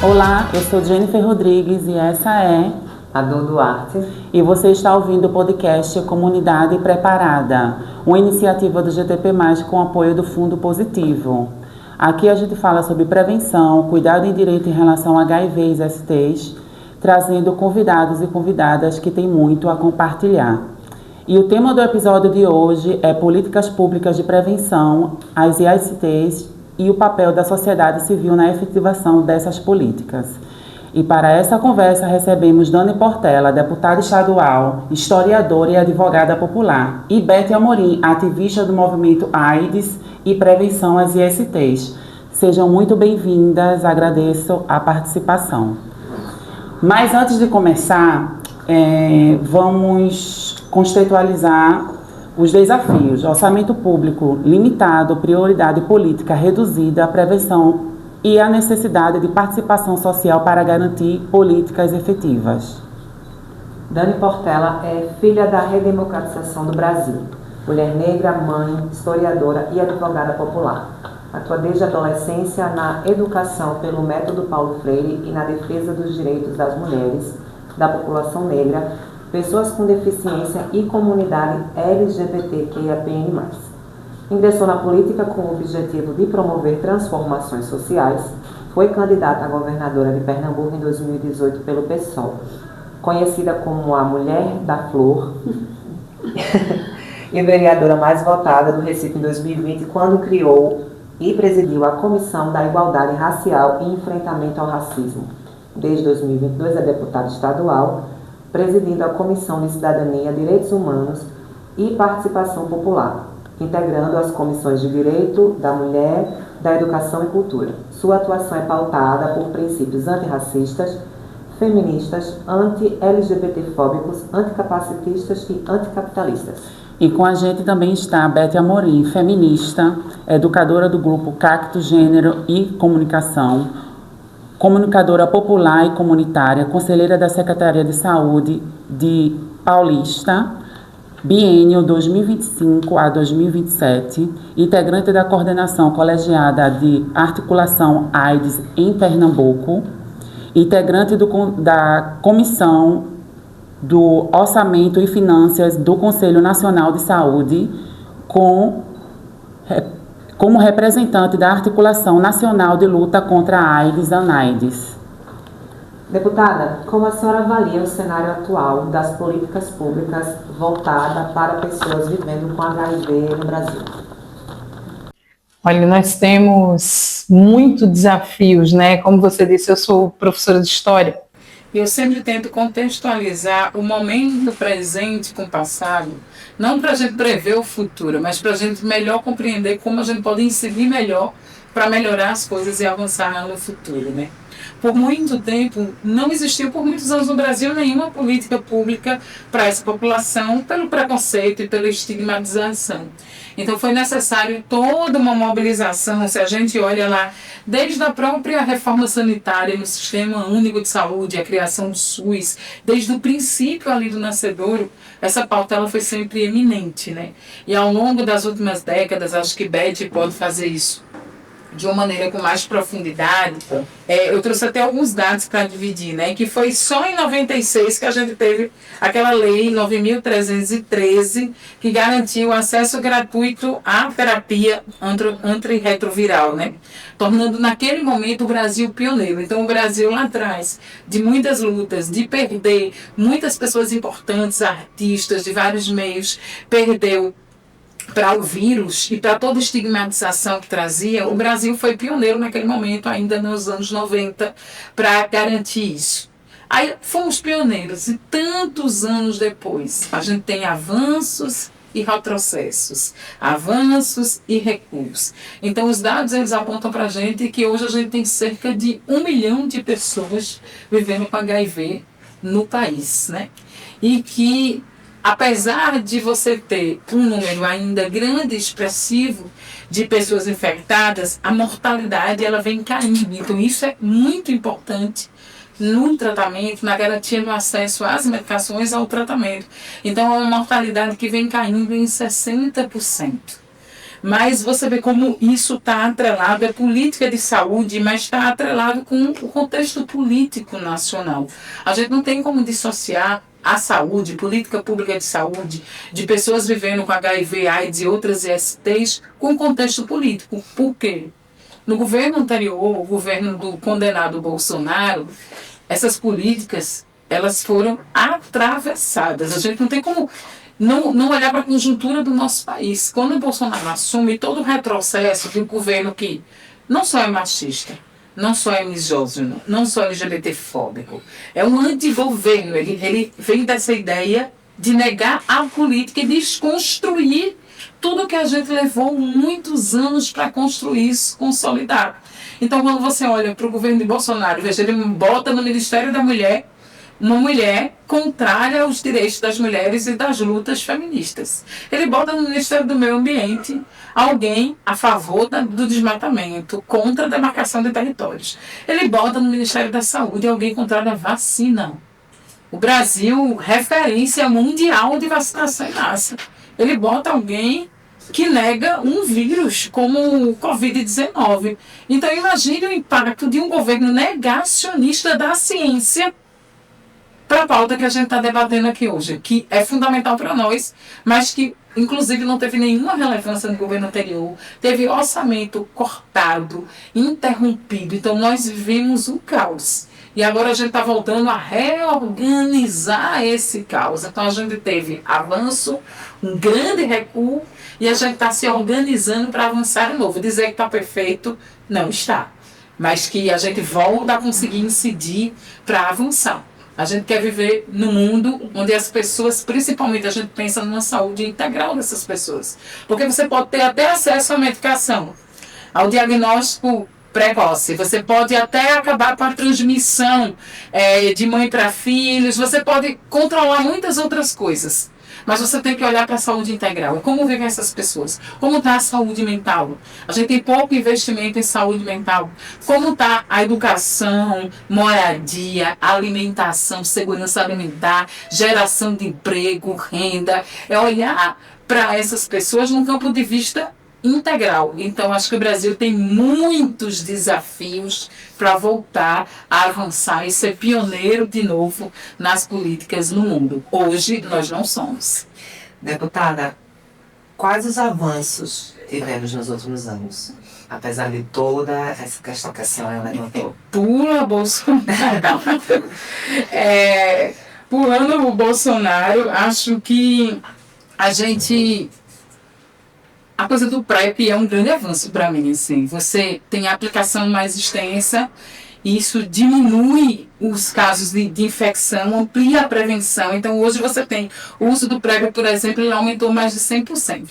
Olá, eu sou Jennifer Rodrigues e essa é a Dor Duarte. E você está ouvindo o podcast Comunidade Preparada, uma iniciativa do GTP+, com apoio do Fundo Positivo. Aqui a gente fala sobre prevenção, cuidado em direito em relação a HIV e STs, trazendo convidados e convidadas que têm muito a compartilhar. E o tema do episódio de hoje é políticas públicas de prevenção às ISTs e o papel da sociedade civil na efetivação dessas políticas. E para essa conversa recebemos Dani Portela, deputada estadual, historiadora e advogada popular, e Beth Amorim, ativista do movimento AIDS e prevenção às ISTs. Sejam muito bem-vindas, agradeço a participação. Mas antes de começar, vamos contextualizar os desafios: orçamento público limitado, prioridade política reduzida, prevenção e a necessidade de participação social para garantir políticas efetivas. Dani Portela é filha da redemocratização do Brasil, mulher negra, mãe, historiadora e advogada popular. Atua desde a adolescência na educação pelo método Paulo Freire e na defesa dos direitos das mulheres, da população negra, pessoas com deficiência e comunidade LGBTQIAPN+. Ingressou na política com o objetivo de promover transformações sociais. Foi candidata a governadora de Pernambuco em 2018 pelo PSOL, conhecida como a Mulher da Flor e vereadora mais votada do Recife em 2020, quando criou e presidiu a Comissão da Igualdade Racial e Enfrentamento ao Racismo. Desde 2022 é deputada estadual, presidindo a Comissão de Cidadania, Direitos Humanos e Participação Popular, integrando as comissões de Direito da Mulher, da Educação e Cultura. Sua atuação é pautada por princípios antirracistas, feministas, anti-LGBTfóbicos, anticapacitistas e anticapitalistas. E com a gente também está a Beth Amorim, feminista, educadora do grupo Cacto Gênero e Comunicação, comunicadora popular e comunitária, conselheira da Secretaria de Saúde de Paulista, biênio 2025 a 2027, integrante da coordenação colegiada de articulação AIDS em Pernambuco, integrante da Comissão do Orçamento e Finanças do Conselho Nacional de Saúde, como representante da Articulação Nacional de Luta contra a AIDS, ANAIDS. Deputada, como a senhora avalia o cenário atual das políticas públicas voltadas para pessoas vivendo com HIV no Brasil? Olha, nós temos muitos desafios, né? Como você disse, eu sou professora de História. Eu sempre tento contextualizar o momento presente com o passado, não para a gente prever o futuro, mas para a gente melhor compreender como a gente pode incidir melhor para melhorar as coisas e avançar no futuro, né? Por muito tempo, não existiu por muitos anos no Brasil nenhuma política pública para essa população, pelo preconceito e pela estigmatização. Então foi necessário toda uma mobilização, se a gente olha lá, desde a própria reforma sanitária no Sistema Único de Saúde, a criação do SUS, desde o princípio ali do nascedouro, essa pauta ela foi sempre eminente, né? E ao longo das últimas décadas, acho que Beth pode fazer isso de uma maneira com mais profundidade. Eu trouxe até alguns dados para dividir, né? Que foi só em 96 que a gente teve aquela lei 9.313 que garantiu o acesso gratuito à terapia antirretroviral, né? Tornando naquele momento o Brasil pioneiro. Então o Brasil lá atrás, de muitas lutas, de perder muitas pessoas importantes, artistas de vários meios, perdeu para o vírus e para toda a estigmatização que trazia, o Brasil foi pioneiro naquele momento, ainda nos anos 90, para garantir isso. Aí fomos pioneiros e tantos anos depois, a gente tem avanços e retrocessos, avanços e recuos. Então os dados eles apontam para a gente que hoje a gente tem cerca de 1 milhão de pessoas vivendo com HIV no país, né? E que apesar de você ter um número ainda grande e expressivo de pessoas infectadas, a mortalidade ela vem caindo. Então isso é muito importante no tratamento, na garantia do acesso às medicações ao tratamento. Então é uma mortalidade que vem caindo em 60%. Mas você vê como isso está atrelado, é política de saúde, mas está atrelado com o contexto político nacional. A gente não tem como dissociar a saúde, política pública de saúde, de pessoas vivendo com HIV, AIDS e outras ISTs, com o contexto político. Por quê? No governo anterior, o governo do condenado Bolsonaro, essas políticas, elas foram atravessadas. A gente não tem como não olhar para a conjuntura do nosso país. Quando o Bolsonaro assume todo o retrocesso de um governo que não só é machista, não só é misógino, não só é LGBTfóbico, é um antigoverno. Ele vem dessa ideia de negar a política e desconstruir tudo que a gente levou muitos anos para construir isso, consolidar. Então, quando você olha para o governo de Bolsonaro, veja, ele bota no Ministério da Mulher uma mulher contrária aos direitos das mulheres e das lutas feministas. Ele bota no Ministério do Meio Ambiente alguém a favor do desmatamento, contra a demarcação de territórios. Ele bota no Ministério da Saúde alguém contrário à vacina. O Brasil, referência mundial de vacinação em massa. Ele bota alguém que nega um vírus como o Covid-19. Então, imagine o impacto de um governo negacionista da ciência para a pauta que a gente está debatendo aqui hoje, que é fundamental para nós, mas que, inclusive, não teve nenhuma relevância no governo anterior, teve orçamento cortado, interrompido. Então, nós vivemos um caos. E agora a gente está voltando a reorganizar esse caos. Então, a gente teve avanço, um grande recuo, e a gente está se organizando para avançar de novo. Dizer que está perfeito, não está. Mas que a gente volta a conseguir incidir para avançar. A gente quer viver num mundo onde as pessoas, principalmente a gente pensa numa saúde integral dessas pessoas. Porque você pode ter até acesso à medicação, ao diagnóstico precoce, você pode até acabar com a transmissão de mãe para filhos, você pode controlar muitas outras coisas. Mas você tem que olhar para a saúde integral. Como vivem essas pessoas? Como está a saúde mental? A gente tem pouco investimento em saúde mental. Como está a educação, moradia, alimentação, segurança alimentar, geração de emprego, renda? É olhar para essas pessoas num campo de vista integral. Então, acho que o Brasil tem muitos desafios para voltar a avançar e ser pioneiro de novo nas políticas no mundo. Hoje, nós não somos. Deputada, quais os avanços tivemos nos últimos anos? Apesar de toda essa questão que a senhora levantou. Pula Bolsonaro. Pulando o Bolsonaro, acho que a coisa do PrEP é um grande avanço para mim, assim. Você tem a aplicação mais extensa, e isso diminui os casos de infecção, amplia a prevenção. Então, hoje você tem o uso do PrEP, por exemplo, ele aumentou mais de 100%.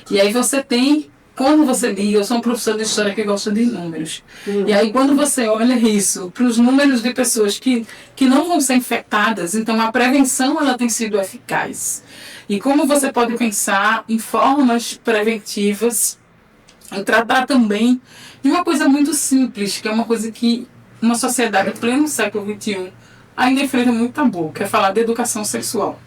E aí você tem, quando você liga, eu sou um professor de história que gosta de números, e aí quando você olha isso, para os números de pessoas que não vão ser infectadas, então a prevenção ela tem sido eficaz. E como você pode pensar em formas preventivas, em tratar também de uma coisa muito simples, que é uma coisa que uma sociedade em pleno século XXI ainda enfrenta muito tabu, que é falar de educação sexual.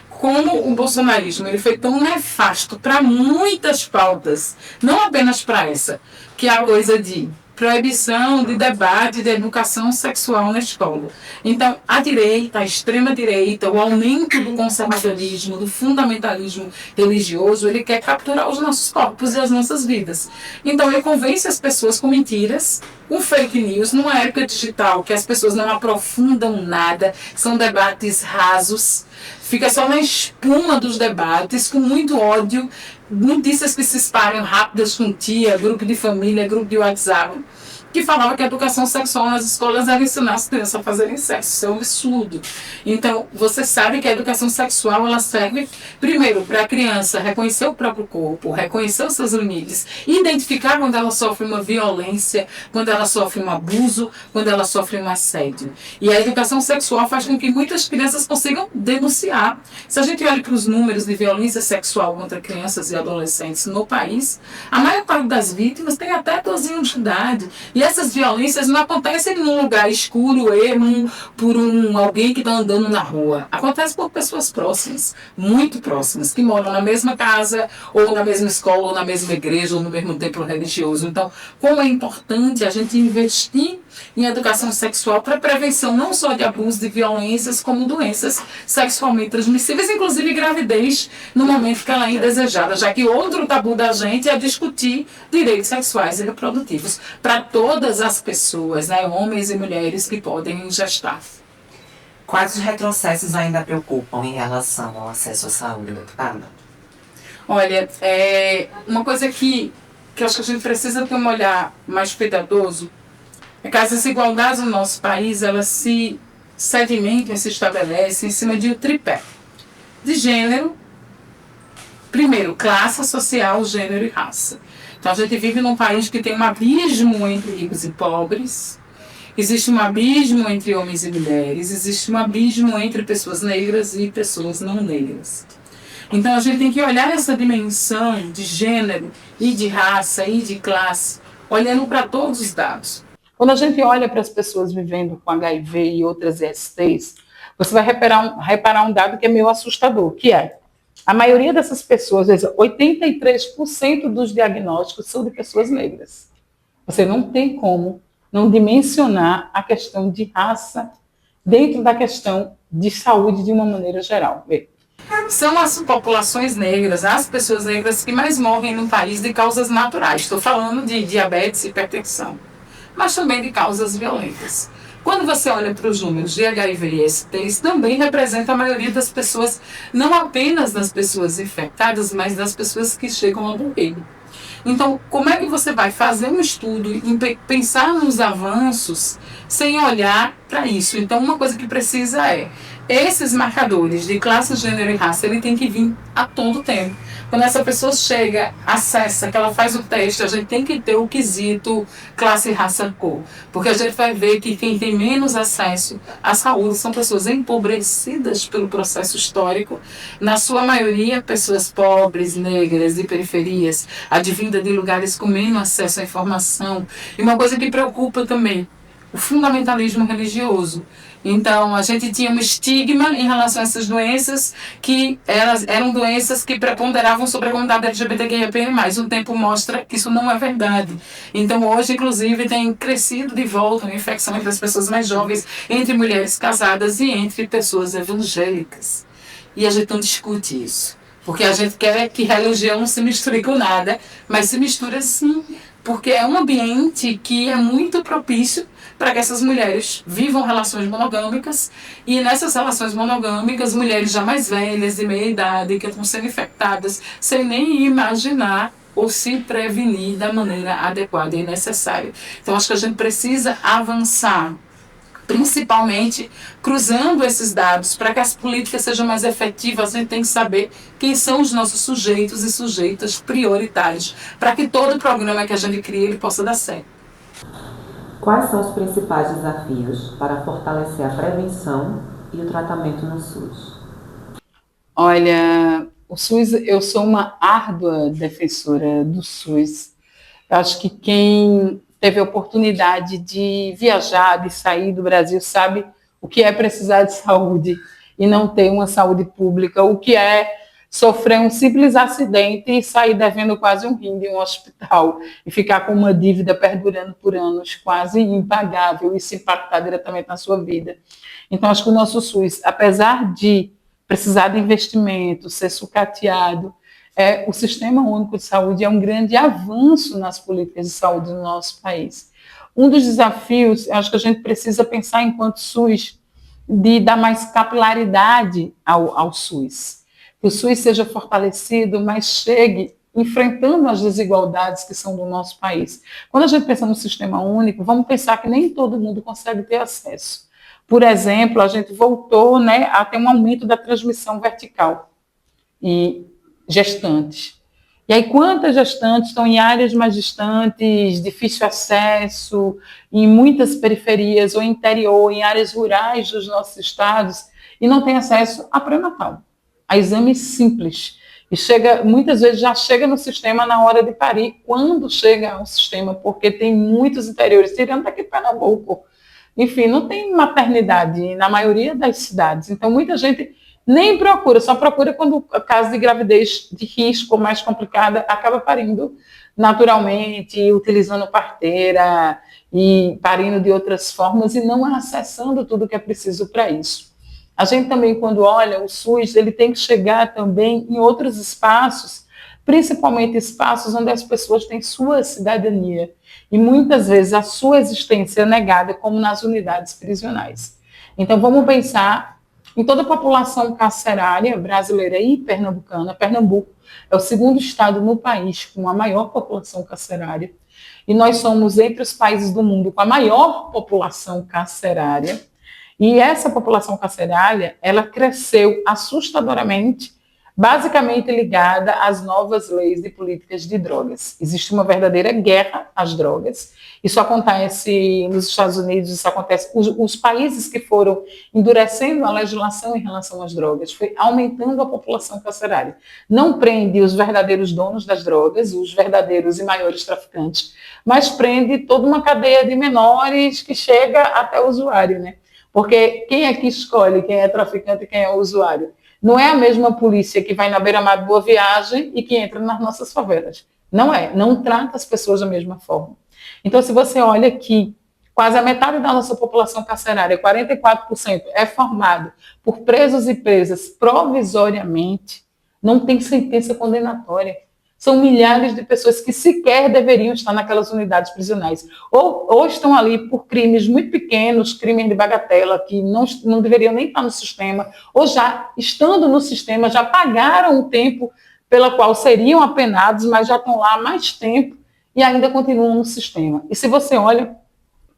Como o bolsonarismo ele foi tão nefasto para muitas pautas, não apenas para essa, que é a coisa de proibição de debate de educação sexual na escola. Então, a direita, a extrema-direita, o aumento do conservadorismo, do fundamentalismo religioso, ele quer capturar os nossos corpos e as nossas vidas. Então, ele convence as pessoas com mentiras, com fake news, numa época digital que as pessoas não aprofundam nada, são debates rasos, fica só na espuma dos debates, com muito ódio, notícias que se espalham rápidas com tia, grupo de família, grupo de WhatsApp, que falava que a educação sexual nas escolas era ensinar as crianças a fazerem sexo. Isso é um absurdo. Então, você sabe que a educação sexual ela serve, primeiro, para a criança reconhecer o próprio corpo, reconhecer os seus limites, identificar quando ela sofre uma violência, quando ela sofre um abuso, quando ela sofre um assédio. E a educação sexual faz com que muitas crianças consigam denunciar. Se a gente olha para os números de violência sexual contra crianças e adolescentes no país, a maior parte das vítimas tem até 12 anos de idade. E E essas violências não acontecem num lugar escuro, ermo, por alguém que está andando na rua. Acontece por pessoas próximas, muito próximas, que moram na mesma casa, ou na mesma escola, ou na mesma igreja, ou no mesmo templo religioso. Então, como é importante a gente investir em educação sexual para prevenção não só de abuso, de violências, como doenças sexualmente transmissíveis, inclusive gravidez, no momento que ela é indesejada, já que outro tabu da gente é discutir direitos sexuais e reprodutivos para todas as pessoas, né, homens e mulheres que podem gestar. Quais os retrocessos ainda preocupam em relação ao acesso à saúde, deputada? Olha, uma coisa que eu acho que a gente precisa ter um olhar mais cuidadoso é que as desigualdades no nosso país, elas se sedimentam e se estabelecem em cima de um tripé de gênero, primeiro, classe social, gênero e raça. Então, a gente vive num país que tem um abismo entre ricos e pobres, existe um abismo entre homens e mulheres, existe um abismo entre pessoas negras e pessoas não negras. Então, a gente tem que olhar essa dimensão de gênero e de raça e de classe, olhando para todos os dados. Quando a gente olha para as pessoas vivendo com HIV e outras ISTs, você vai reparar um dado que é meio assustador, que é a maioria dessas pessoas, 83% dos diagnósticos são de pessoas negras. Você não tem como não dimensionar a questão de raça dentro da questão de saúde de uma maneira geral. São as populações negras, as pessoas negras que mais morrem no país de causas naturais. Estou falando de diabetes e hipertensão, mas também de causas violentas. Quando você olha para os números de HIV e STs, também representa a maioria das pessoas, não apenas das pessoas infectadas, mas das pessoas que chegam ao morrer. Então, como é que você vai fazer um estudo e pensar nos avanços sem olhar para isso? Então, uma coisa que precisa esses marcadores de classe, gênero e raça, ele tem que vir a todo tempo. Quando essa pessoa chega, acessa, que ela faz o teste, a gente tem que ter o quesito classe, raça, cor. Porque a gente vai ver que quem tem menos acesso à saúde são pessoas empobrecidas pelo processo histórico. Na sua maioria, pessoas pobres, negras, de periferias, advinda de lugares com menos acesso à informação. E uma coisa que preocupa também, o fundamentalismo religioso. Então, a gente tinha um estigma em relação a essas doenças, que eram doenças que preponderavam sobre a comunidade LGBTQIA+. O tempo mostra que isso não é verdade. Então, hoje, inclusive, tem crescido de volta a infecção entre as pessoas mais jovens, entre mulheres casadas e entre pessoas evangélicas. E a gente não discute isso, porque a gente quer que religião não se misture com nada, mas se mistura sim, porque é um ambiente que é muito propício para que essas mulheres vivam relações monogâmicas, e nessas relações monogâmicas, mulheres já mais velhas, de meia idade, que estão sendo infectadas, sem nem imaginar ou se prevenir da maneira adequada e necessária. Então, acho que a gente precisa avançar, principalmente cruzando esses dados, para que as políticas sejam mais efetivas. A gente tem que saber quem são os nossos sujeitos e sujeitas prioritários, para que todo programa que a gente crie ele possa dar certo. Quais são os principais desafios para fortalecer a prevenção e o tratamento no SUS? Olha, o SUS, eu sou uma árdua defensora do SUS. Eu acho que quem teve a oportunidade de viajar, de sair do Brasil, sabe o que é precisar de saúde e não ter uma saúde pública, o que é sofrer um simples acidente e sair devendo quase um rim de um hospital e ficar com uma dívida perdurando por anos, quase impagável, e se impactar diretamente na sua vida. Então, acho que o nosso SUS, apesar de precisar de investimento, ser sucateado, o Sistema Único de Saúde é um grande avanço nas políticas de saúde no nosso país. Um dos desafios, acho que a gente precisa pensar enquanto SUS, de dar mais capilaridade ao SUS. Que o SUS seja fortalecido, mas chegue enfrentando as desigualdades que são do nosso país. Quando a gente pensa no sistema único, vamos pensar que nem todo mundo consegue ter acesso. Por exemplo, a gente voltou, a ter um aumento da transmissão vertical e gestantes. E aí, quantas gestantes estão em áreas mais distantes, difícil acesso, em muitas periferias ou interior, em áreas rurais dos nossos estados, e não têm acesso a pré-natal, a exames simples, e muitas vezes já chega no sistema na hora de parir, quando chega ao sistema, porque tem muitos interiores, tirando daqui de Pernambuco. Enfim, não tem maternidade na maioria das cidades, então muita gente nem procura, só procura quando o caso de gravidez de risco mais complicada acaba parindo naturalmente, utilizando parteira e parindo de outras formas e não acessando tudo que é preciso para isso. A gente também, quando olha o SUS, ele tem que chegar também em outros espaços, principalmente espaços onde as pessoas têm sua cidadania e muitas vezes a sua existência é negada, como nas unidades prisionais. Então, vamos pensar em toda a população carcerária brasileira e pernambucana. Pernambuco é o segundo estado no país com a maior população carcerária. E nós somos entre os países do mundo com a maior população carcerária. E essa população carcerária, ela cresceu assustadoramente, basicamente ligada às novas leis de políticas de drogas. Existe uma verdadeira guerra às drogas. Isso acontece nos Estados Unidos, isso acontece... Os países que foram endurecendo a legislação em relação às drogas, foi aumentando a população carcerária. Não prende os verdadeiros donos das drogas, os verdadeiros e maiores traficantes, mas prende toda uma cadeia de menores que chega até o usuário, né? Porque quem é que escolhe quem é traficante e quem é o usuário? Não é a mesma polícia que vai na beira-mar de Boa Viagem e que entra nas nossas favelas. Não é, não trata as pessoas da mesma forma. Então, se você olha aqui, quase a metade da nossa população carcerária, 44%, é formado por presos e presas provisoriamente, não tem sentença condenatória. São milhares de pessoas que sequer deveriam estar naquelas unidades prisionais. Ou estão ali por crimes muito pequenos, crimes de bagatela, que não deveriam nem estar no sistema, ou já estando no sistema, já pagaram o tempo pela qual seriam apenados, mas já estão lá há mais tempo e ainda continuam no sistema. E se você olha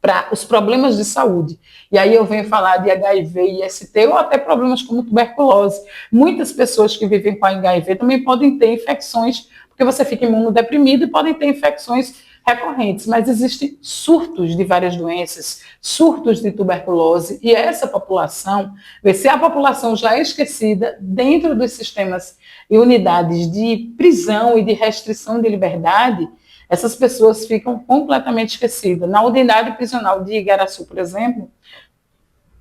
para os problemas de saúde, e aí eu venho falar de HIV e IST, ou até problemas como tuberculose. Muitas pessoas que vivem com HIV também podem ter infecções, porque você fica imunodeprimido e podem ter infecções recorrentes, mas existem surtos de várias doenças, surtos de tuberculose, e essa população, se a população já é esquecida dentro dos sistemas e unidades de prisão e de restrição de liberdade, essas pessoas ficam completamente esquecidas. Na unidade prisional de Igaraçu, por exemplo,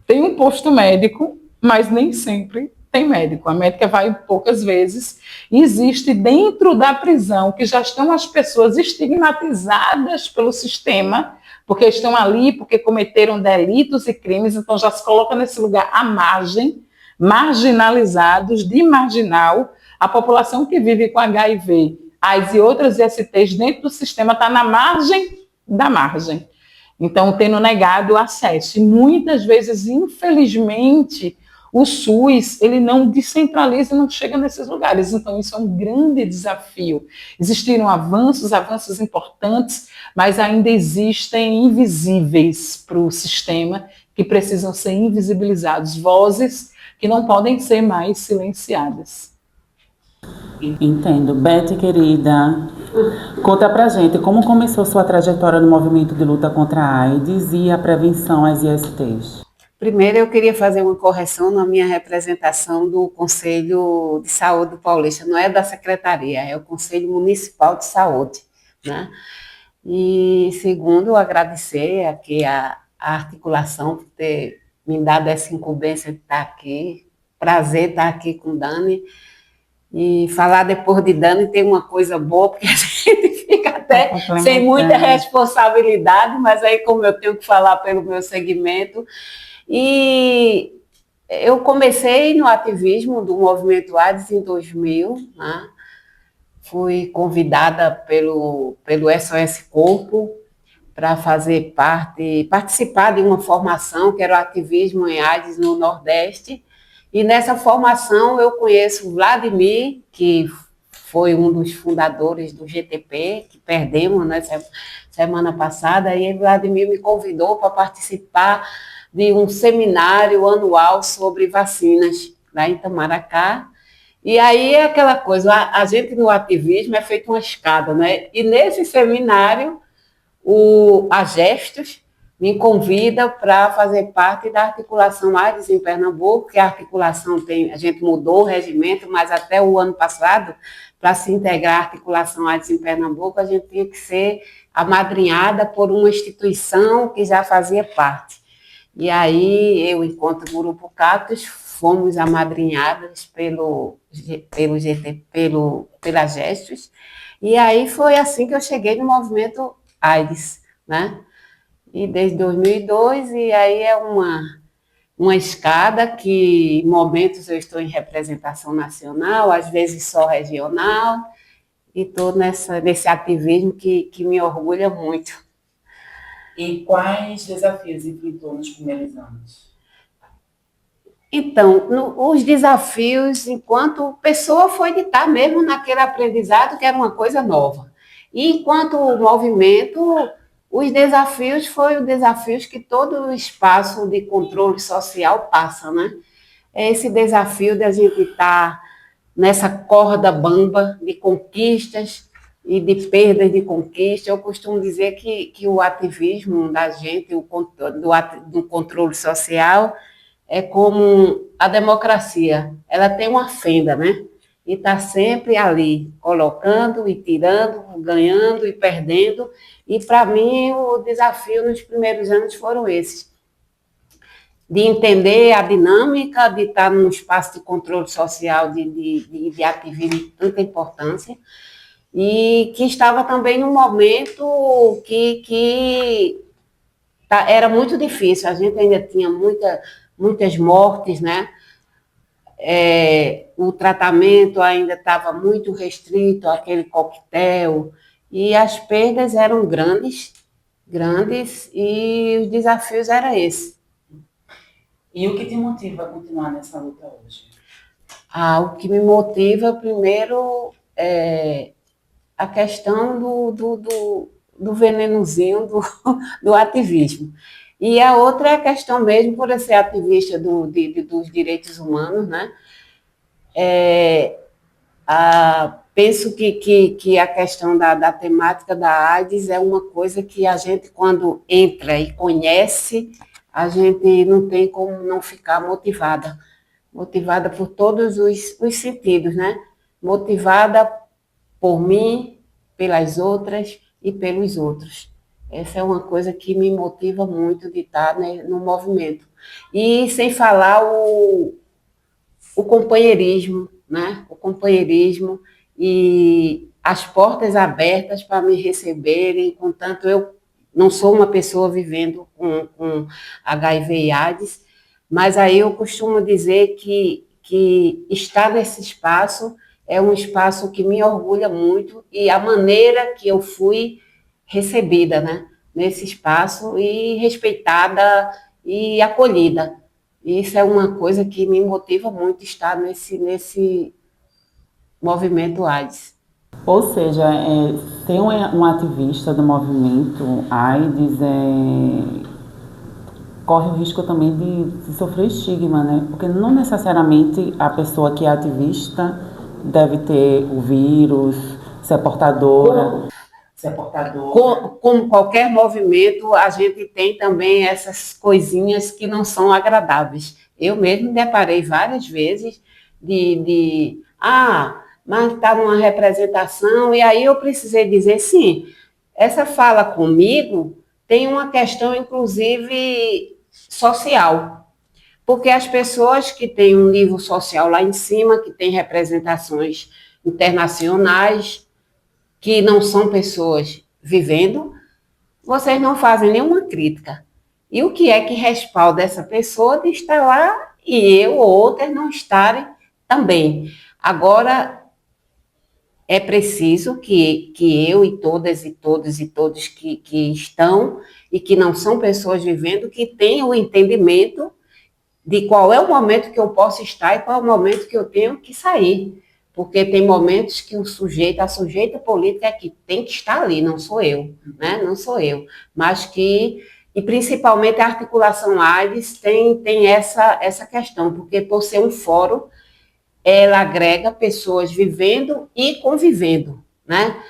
tem um posto médico, mas nem sempre tem médico. A médica vai poucas vezes. E existe dentro da prisão, que já estão as pessoas estigmatizadas pelo sistema, porque estão ali, porque cometeram delitos e crimes, então já se coloca nesse lugar à margem, marginalizados, de marginal. A população que vive com HIV, AIDS e outras ISTs dentro do sistema está na margem da margem. Então, tendo negado o acesso. E muitas vezes, infelizmente, o SUS, ele não descentraliza e não chega nesses lugares. Então, isso é um grande desafio. Existiram avanços importantes, mas ainda existem invisíveis para o sistema que precisam ser invisibilizados. Vozes que não podem ser mais silenciadas. Entendo. Beth, querida, conta pra gente como começou sua trajetória no movimento de luta contra a AIDS e a prevenção às ISTs. Primeiro, eu queria fazer uma correção na minha representação do Conselho de Saúde do Paulista. Não é da Secretaria, é o Conselho Municipal de Saúde, né? E, segundo, agradecer aqui a articulação por ter me dado essa incumbência de estar aqui. Prazer estar aqui com Dani. E falar depois de Dani tem uma coisa boa, porque a gente fica até sem muita responsabilidade, mas aí, como eu tenho que falar pelo meu segmento... E eu comecei no ativismo do movimento AIDS em 2000, né? Fui convidada pelo SOS Corpo para fazer participar de uma formação que era o ativismo em AIDS no Nordeste, e nessa formação eu conheço o Vladimir, que foi um dos fundadores do GTP, que perdemos, né, semana passada, e o Vladimir me convidou para participar de um seminário anual sobre vacinas lá em Itamaracá. E aí é aquela coisa, a gente no ativismo é feito uma escada, né? E nesse seminário, a Gestos me convida para fazer parte da articulação AIDS em Pernambuco, que a articulação a gente mudou o regimento, mas até o ano passado, para se integrar a articulação AIDS em Pernambuco, a gente tinha que ser amadrinhada por uma instituição que já fazia parte. E aí, eu, enquanto Grupo Cactus, fomos amadrinhadas pela Gestos, e aí foi assim que eu cheguei no movimento AIDS, né? E desde 2002, e aí é uma escada que, em momentos, eu estou em representação nacional, às vezes só regional, e estou nesse ativismo que me orgulha muito. E quais desafios enfrentou nos primeiros anos? Então, os desafios, enquanto pessoa, foi de estar mesmo naquele aprendizado que era uma coisa nova. E enquanto movimento, os desafios foram os desafios que todo o espaço de controle social passa, né? É esse desafio de a gente estar nessa corda bamba de conquistas e de perdas de conquista. Eu costumo dizer que o ativismo da gente, do controle social, é como a democracia. Ela tem uma fenda, né? E está sempre ali, colocando e tirando, ganhando e perdendo. E, para mim, o desafio nos primeiros anos foram esses. De entender a dinâmica, de estar num espaço de controle social, de ativismo de tanta importância, e que estava também num momento que era muito difícil. A gente ainda tinha muitas mortes, né? O tratamento ainda estava muito restrito àquele coquetel, e as perdas eram grandes, e os desafios eram esses. E o que te motiva a continuar nessa luta hoje? O que me motiva, primeiro, é a questão do venenozinho do ativismo. E a outra é a questão mesmo, por eu ser ativista dos direitos humanos, né? Penso que a questão da temática da AIDS é uma coisa que a gente, quando entra e conhece, a gente não tem como não ficar motivada por todos os sentidos, né? Motivada por mim, pelas outras e pelos outros. Essa é uma coisa que me motiva muito de estar, né, no movimento. E sem falar o companheirismo, né? O companheirismo e as portas abertas para me receberem, contanto eu não sou uma pessoa vivendo com HIV e AIDS, mas aí eu costumo dizer que estar nesse espaço é um espaço que me orgulha muito, e a maneira que eu fui recebida, né, nesse espaço, e respeitada e acolhida. Isso é uma coisa que me motiva muito, estar nesse movimento AIDS. Ou seja, ser um ativista do movimento AIDS corre o risco também de sofrer estigma, né? Porque não necessariamente a pessoa que é ativista deve ter o vírus, ser portadora. Como qualquer movimento, a gente tem também essas coisinhas que não são agradáveis. Eu mesmo me deparei várias vezes mas está numa representação, e aí eu precisei dizer, sim, essa fala comigo tem uma questão, inclusive, social, porque as pessoas que têm um nível social lá em cima, que têm representações internacionais, que não são pessoas vivendo, vocês não fazem nenhuma crítica. E o que é que respalda essa pessoa de estar lá e eu ou outras não estarem também? Agora, é preciso que eu e todas e todos e todos que estão e que não são pessoas vivendo, que tenham o entendimento de qual é o momento que eu posso estar e qual é o momento que eu tenho que sair. Porque tem momentos que a sujeita política é que tem que estar ali, não sou eu, né? Não sou eu. Mas e principalmente a articulação AIDS tem essa questão, porque por ser um fórum, ela agrega pessoas vivendo e convivendo, né?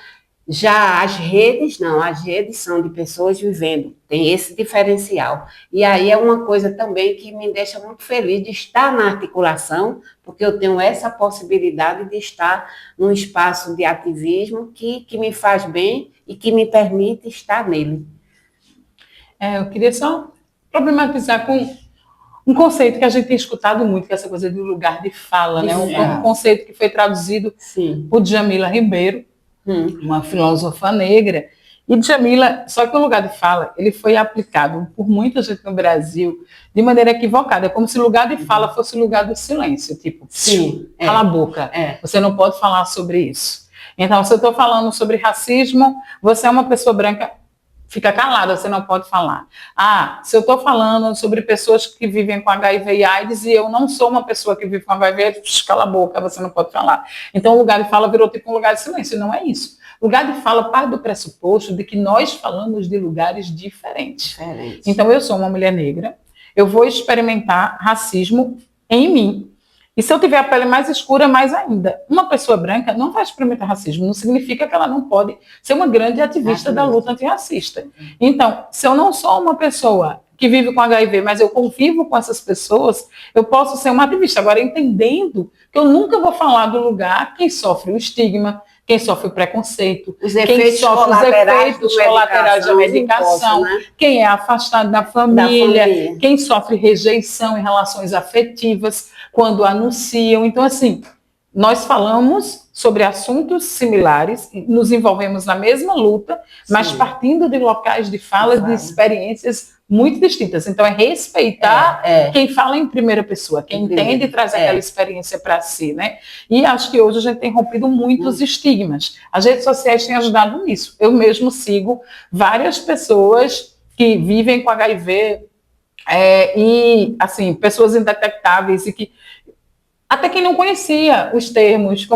Já as redes, não, as redes são de pessoas vivendo, tem esse diferencial. E aí é uma coisa também que me deixa muito feliz de estar na articulação, porque eu tenho essa possibilidade de estar num espaço de ativismo que me faz bem e que me permite estar nele. Eu queria só problematizar com um conceito que a gente tem escutado muito, que é essa coisa do lugar de fala, né? Um conceito que foi traduzido por Djamila Ribeiro, uma filósofa negra. E Djamila, só que o lugar de fala, ele foi aplicado por muita gente no Brasil de maneira equivocada, como se o lugar de fala fosse o lugar do silêncio, tipo, cala a boca, você não pode falar sobre isso. Então, se eu estou falando sobre racismo, você é uma pessoa branca, fica calada, você não pode falar. Se eu estou falando sobre pessoas que vivem com HIV e AIDS e eu não sou uma pessoa que vive com HIV e AIDS, cala a boca, você não pode falar. Então, o lugar de fala virou tipo um lugar de silêncio, não é isso. O lugar de fala parte do pressuposto de que nós falamos de lugares diferentes. Então, eu sou uma mulher negra, eu vou experimentar racismo em mim. E se eu tiver a pele mais escura, mais ainda. Uma pessoa branca não vai experimentar racismo, não significa que ela não pode ser uma grande ativista da luta antirracista. Então, se eu não sou uma pessoa que vive com HIV, mas eu convivo com essas pessoas, eu posso ser uma ativista. Agora, entendendo que eu nunca vou falar do lugar quem sofre o estigma, quem sofre o preconceito, quem sofre os efeitos colaterais da medicação, né? Quem é afastado da família, quem sofre rejeição em relações afetivas, quando anunciam. Então, assim, nós falamos sobre assuntos similares, nos envolvemos na mesma luta, mas partindo de locais de fala, de experiências muito distintas. Então, é respeitar quem fala em primeira pessoa, quem entende e traz aquela experiência para si, né? E acho que hoje a gente tem rompido muitos estigmas. As redes sociais têm ajudado nisso. Eu mesmo sigo várias pessoas que vivem com HIV, e, assim, pessoas indetectáveis e que até quem não conhecia os termos,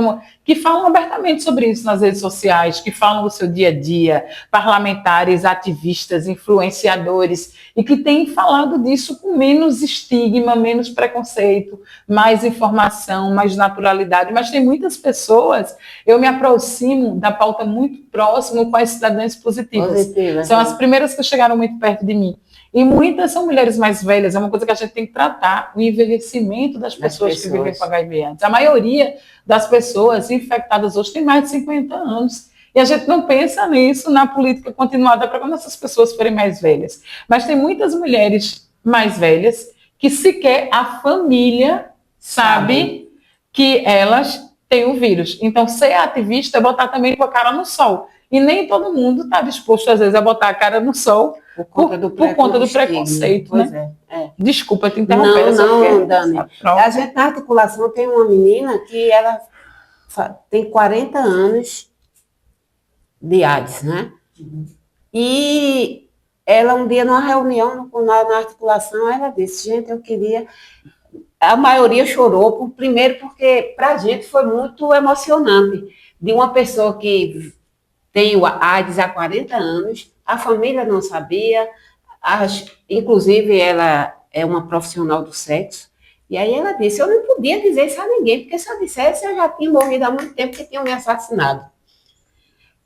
que falam abertamente sobre isso nas redes sociais, que falam do seu dia a dia, parlamentares, ativistas, influenciadores, e que têm falado disso com menos estigma, menos preconceito, mais informação, mais naturalidade. Mas tem muitas pessoas, eu me aproximo da pauta muito próximo com as cidadãs positivas. São as primeiras que chegaram muito perto de mim. E muitas são mulheres mais velhas, é uma coisa que a gente tem que tratar, o envelhecimento das pessoas que vivem com HIV antes. A maioria das pessoas infectadas hoje tem mais de 50 anos. E a gente não pensa nisso na política continuada para quando essas pessoas forem mais velhas. Mas tem muitas mulheres mais velhas que sequer a família sabe que elas têm o vírus. Então, ser ativista é botar também com a cara no sol. E nem todo mundo está disposto, às vezes, a botar a cara no sol por conta do preconceito, né? Desculpa te interromper. Não, Dani. A gente, na articulação, tem uma menina que ela tem 40 anos de AIDS, né? E ela, um dia, numa reunião na articulação, ela disse, gente, eu queria... A maioria chorou, primeiro porque, para a gente, foi muito emocionante, de uma pessoa que tem o AIDS há 40 anos, a família não sabia, inclusive ela é uma profissional do sexo, e aí ela disse, eu não podia dizer isso a ninguém, porque se eu dissesse, eu já tinha morrido há muito tempo, que tinham me assassinado.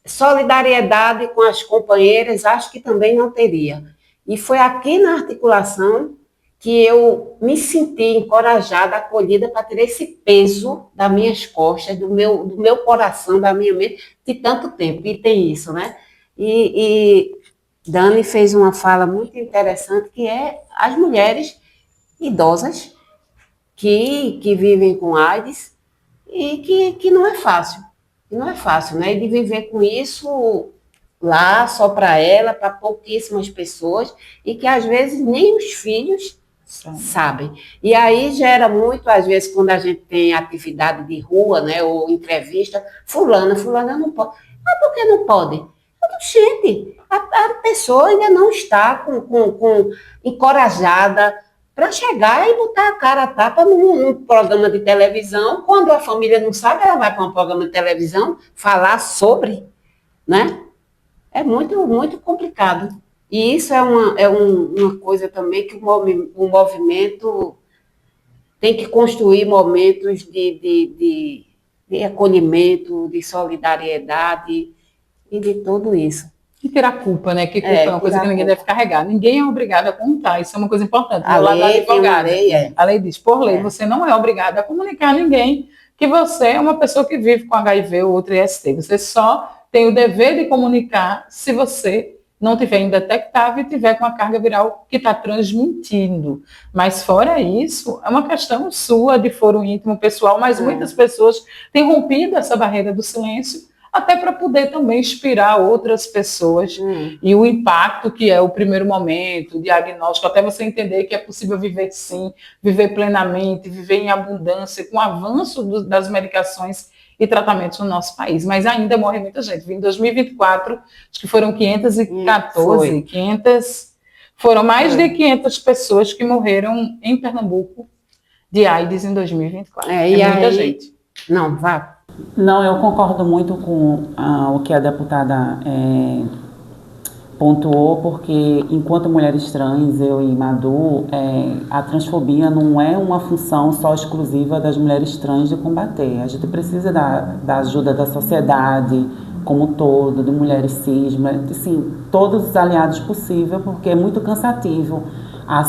Solidariedade com as companheiras, acho que também não teria. E foi aqui na articulação que eu me senti encorajada, acolhida para ter esse peso das minhas costas, do meu coração, da minha mente, de tanto tempo. E tem isso, né? E Dani fez uma fala muito interessante, que é as mulheres idosas que vivem com AIDS e que não é fácil. Não é fácil, né? E de viver com isso lá, só para ela, para pouquíssimas pessoas, e que às vezes nem os filhos sabem. E aí gera muito, às vezes, quando a gente tem atividade de rua, né, ou entrevista, fulana não pode. Mas por que não pode? Gente, a pessoa ainda não está encorajada para chegar e botar a cara a tapa num programa de televisão. Quando a família não sabe, ela vai para um programa de televisão falar sobre, né? É muito, muito complicado. E isso é uma coisa também que o movimento tem que construir momentos de acolhimento, de solidariedade, e de tudo isso. E tirar a culpa, né? Que culpa é uma coisa que ninguém deve carregar. Ninguém é obrigado a contar, isso é uma coisa importante. A lei tem uma lei, A lei diz, por lei, você não é obrigado a comunicar a ninguém que você é uma pessoa que vive com HIV ou outro IST. Você só tem o dever de comunicar se você não tiver indetectável e tiver com a carga viral que está transmitindo. Mas fora isso, é uma questão sua de foro íntimo pessoal, mas muitas pessoas têm rompido essa barreira do silêncio até para poder também inspirar outras pessoas e o impacto que é o primeiro momento, o diagnóstico, até você entender que é possível viver sim, viver plenamente, viver em abundância, com o avanço das medicações e tratamentos no nosso país. Mas ainda morre muita gente. Em 2024, acho que foram 514, foram mais de 500 pessoas que morreram em Pernambuco de AIDS em 2024. É muita gente. Não, vá. Não, eu concordo muito com o que a deputada pontuou, porque enquanto mulheres trans, eu e Madu, a transfobia não é uma função só exclusiva das mulheres trans de combater. A gente precisa da ajuda da sociedade como um todo, de mulheres cis, assim, todos os aliados possíveis, porque é muito cansativo.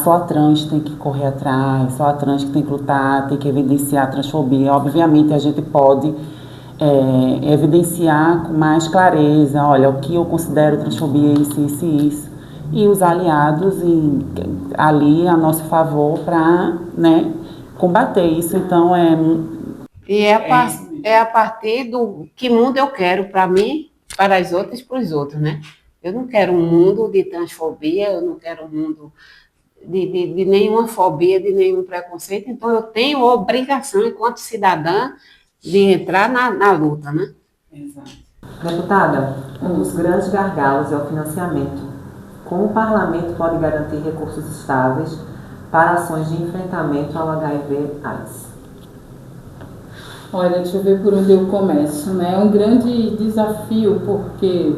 Só a trans tem que correr atrás, só a trans que tem que lutar, tem que evidenciar a transfobia. Obviamente a gente pode evidenciar com mais clareza, olha, o que eu considero transfobia, isso. E os aliados ali a nosso favor para, né, combater isso. Então é a partir do que mundo eu quero para mim, para as outras e para os outros, né? Eu não quero um mundo de transfobia, eu não quero um mundo de nenhuma fobia, de nenhum preconceito, então eu tenho obrigação, enquanto cidadã, de entrar na luta, né? Exato. Deputada, um dos grandes gargalos é o financiamento. Como o parlamento pode garantir recursos estáveis para ações de enfrentamento ao HIV/AIDS? Olha, deixa eu ver por onde eu começo, né? É um grande desafio, porque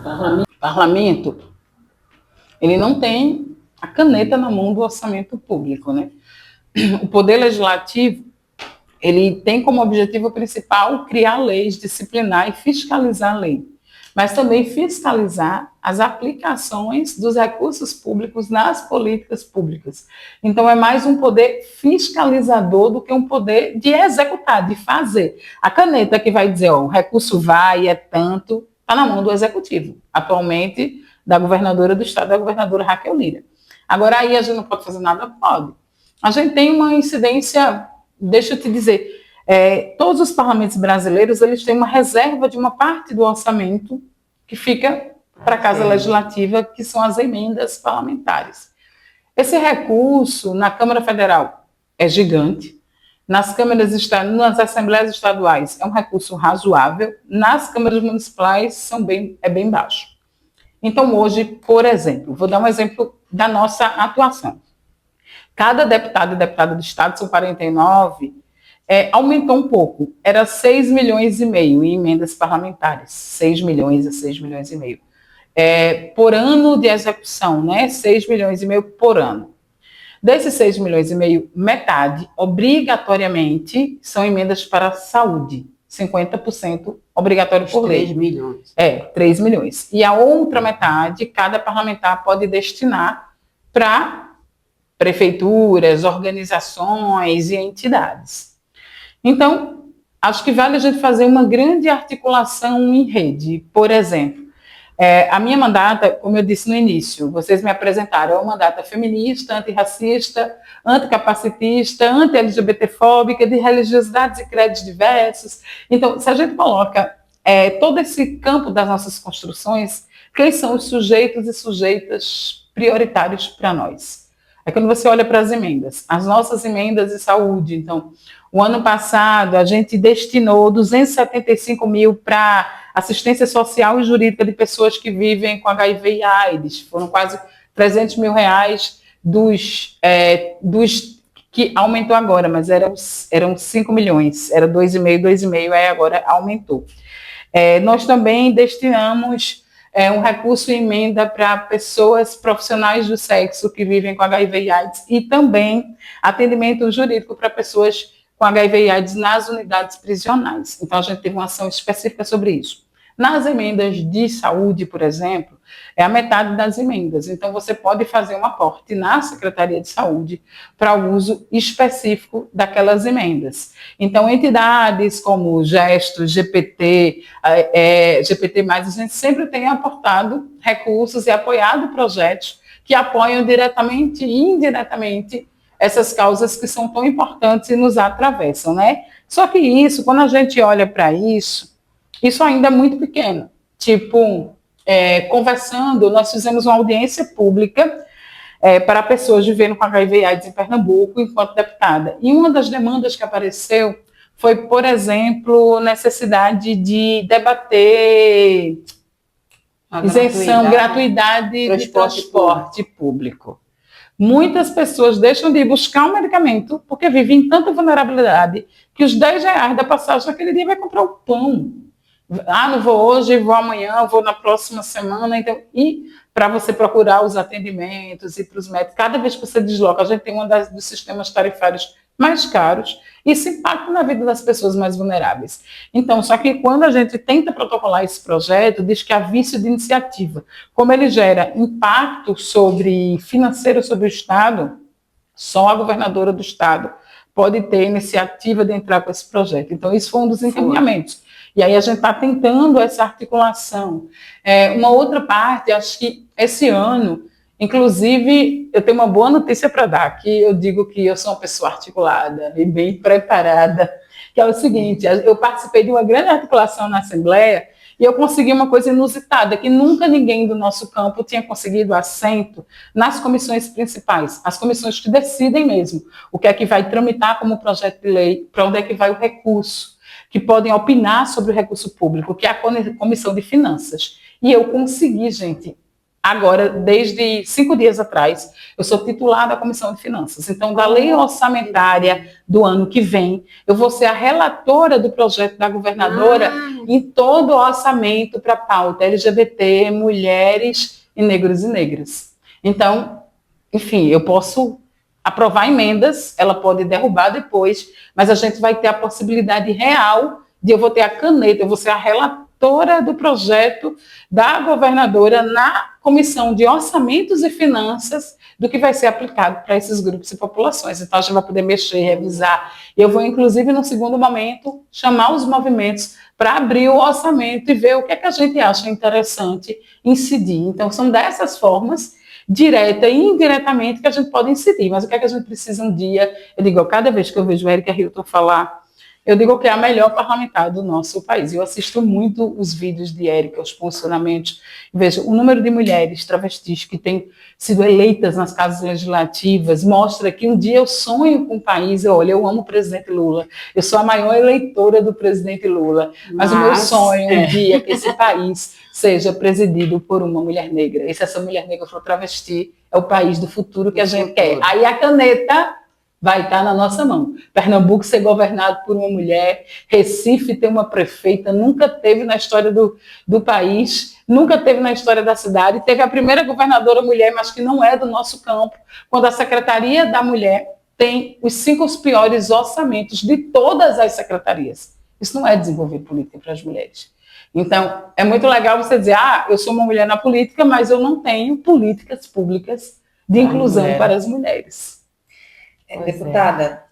o parlamento, ele não tem a caneta na mão do orçamento público, né? O Poder Legislativo, ele tem como objetivo principal criar leis, disciplinar e fiscalizar a lei, mas também fiscalizar as aplicações dos recursos públicos nas políticas públicas. Então, é mais um poder fiscalizador do que um poder de executar, de fazer. A caneta que vai dizer, o recurso vai, é tanto, está na mão do Executivo, atualmente da governadora do Estado, da governadora Raquel Lira. Agora, aí a gente não pode fazer nada? Pode. A gente tem uma incidência, deixa eu te dizer, todos os parlamentos brasileiros, eles têm uma reserva de uma parte do orçamento que fica para a Casa Legislativa, que são as emendas parlamentares. Esse recurso na Câmara Federal é gigante, nas Assembleias Estaduais é um recurso razoável, nas câmaras municipais é bem baixo. Então, hoje, por exemplo, vou dar um exemplo da nossa atuação. Cada deputado e deputada do Estado, são 49, aumentou um pouco. Era 6,5 milhões em emendas parlamentares. 6 milhões a 6,5 milhões. Por ano de execução, né? 6,5 milhões por ano. Desses 6,5 milhões, metade, obrigatoriamente, são emendas para a saúde. 50% obrigatório por lei. 3 milhões. 3 milhões. E a outra metade, cada parlamentar pode destinar para prefeituras, organizações e entidades. Então, acho que vale a gente fazer uma grande articulação em rede. Por exemplo, a minha mandata, como eu disse no início, vocês me apresentaram, é uma mandata feminista, antirracista, anticapacitista, anti-LGBTfóbica, de religiosidades e credos diversos. Então, se a gente coloca todo esse campo das nossas construções, quem são os sujeitos e sujeitas prioritários para nós? Quando você olha para as nossas emendas de saúde. Então, o ano passado, a gente destinou 275 mil para assistência social e jurídica de pessoas que vivem com HIV e AIDS. Foram quase 300 mil reais dos que aumentou agora, mas eram 5 milhões, era 2,5, aí agora aumentou. Nós também destinamos um recurso em emenda para pessoas profissionais do sexo que vivem com HIV e AIDS e também atendimento jurídico para pessoas com HIV e AIDS nas unidades prisionais. Então, a gente teve uma ação específica sobre isso. Nas emendas de saúde, por exemplo, é a metade das emendas. Então, você pode fazer um aporte na Secretaria de Saúde para o uso específico daquelas emendas. Então, entidades como Gestos, GPT, GPT+, a gente sempre tem aportado recursos e apoiado projetos que apoiam diretamente e indiretamente essas causas que são tão importantes e nos atravessam, né? Só que isso, quando a gente olha para isso ainda é muito pequeno. Tipo, conversando, nós fizemos uma audiência pública para pessoas vivendo com HIV e AIDS em Pernambuco, enquanto deputada. E uma das demandas que apareceu foi, por exemplo, necessidade de debater isenção, gratuidade de transporte público. Muitas pessoas deixam de ir buscar um medicamento porque vivem em tanta vulnerabilidade que os R$10 da passagem naquele dia vai comprar o pão. Ah, não vou hoje, vou amanhã, vou na próxima semana. Então, e para você procurar os atendimentos e para os médicos, cada vez que você desloca, a gente tem um dos sistemas tarifários mais caros, e isso impacta na vida das pessoas mais vulneráveis. Então, só que quando a gente tenta protocolar esse projeto, diz que há vício de iniciativa. Como ele gera impacto financeiro sobre o Estado, só a governadora do Estado pode ter iniciativa de entrar com esse projeto. Então, isso foi um dos encaminhamentos. E aí a gente está tentando essa articulação. Uma outra parte, acho que esse ano, inclusive, eu tenho uma boa notícia para dar, que eu digo que eu sou uma pessoa articulada e bem preparada, que é o seguinte, eu participei de uma grande articulação na Assembleia e eu consegui uma coisa inusitada, que nunca ninguém do nosso campo tinha conseguido assento nas comissões principais, as comissões que decidem mesmo o que é que vai tramitar como projeto de lei, para onde é que vai o recurso, que podem opinar sobre o recurso público, que é a Comissão de Finanças. E eu consegui, gente, agora, desde 5 dias atrás, eu sou titular da Comissão de Finanças. Então, da lei orçamentária do ano que vem, eu vou ser a relatora do projeto da governadora em todo o orçamento para a pauta LGBT, mulheres e negros e negras. Então, enfim, eu posso aprovar emendas, ela pode derrubar depois, mas a gente vai ter a possibilidade real de eu vou ter a caneta, eu vou ser a relatora do projeto da governadora na Comissão de Orçamentos e Finanças do que vai ser aplicado para esses grupos e populações. Então, a gente vai poder mexer, revisar. Eu vou, inclusive, no segundo momento, chamar os movimentos para abrir o orçamento e ver o que é que a gente acha interessante incidir. Então, são dessas formas, direta e indiretamente, que a gente pode incidir. Mas o que é que a gente precisa um dia? Eu digo, cada vez que eu vejo a Érica Hilton falar, eu digo que é a melhor parlamentar do nosso país. Eu assisto muito os vídeos de Érica, os posicionamentos. Vejo o número de mulheres travestis que têm sido eleitas nas casas legislativas, mostra que um dia eu sonho com o país. Olha, eu amo o presidente Lula, eu sou a maior eleitora do presidente Lula, mas o meu sonho um dia é que esse país seja presidido por uma mulher negra. E se essa mulher negra for travesti, é o país do futuro que a gente quer. Aí a caneta vai estar na nossa mão. Pernambuco ser governado por uma mulher, Recife ter uma prefeita, nunca teve na história do país, nunca teve na história da cidade, teve a primeira governadora mulher, mas que não é do nosso campo, quando a Secretaria da Mulher tem os 5 piores orçamentos de todas as secretarias. Isso não é desenvolver política para as mulheres. Então, é muito legal você dizer, eu sou uma mulher na política, mas eu não tenho políticas públicas de inclusão para as mulheres. Deputada,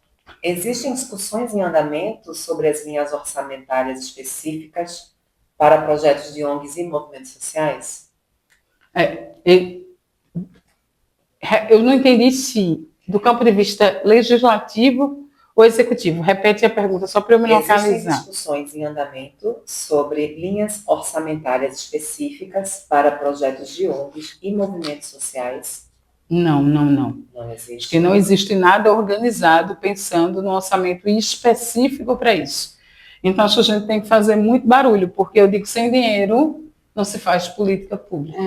existem discussões em andamento sobre as linhas orçamentárias específicas para projetos de ONGs e movimentos sociais? Eu não entendi se do campo de vista legislativo ou executivo. Repete a pergunta, só para eu me localizar. Existem discussões em andamento sobre linhas orçamentárias específicas para projetos de ONGs e movimentos sociais? Não. Não existe. Acho que não existe nada organizado pensando no orçamento específico para isso. Então, acho que a gente tem que fazer muito barulho, porque eu digo, sem dinheiro não se faz política pública.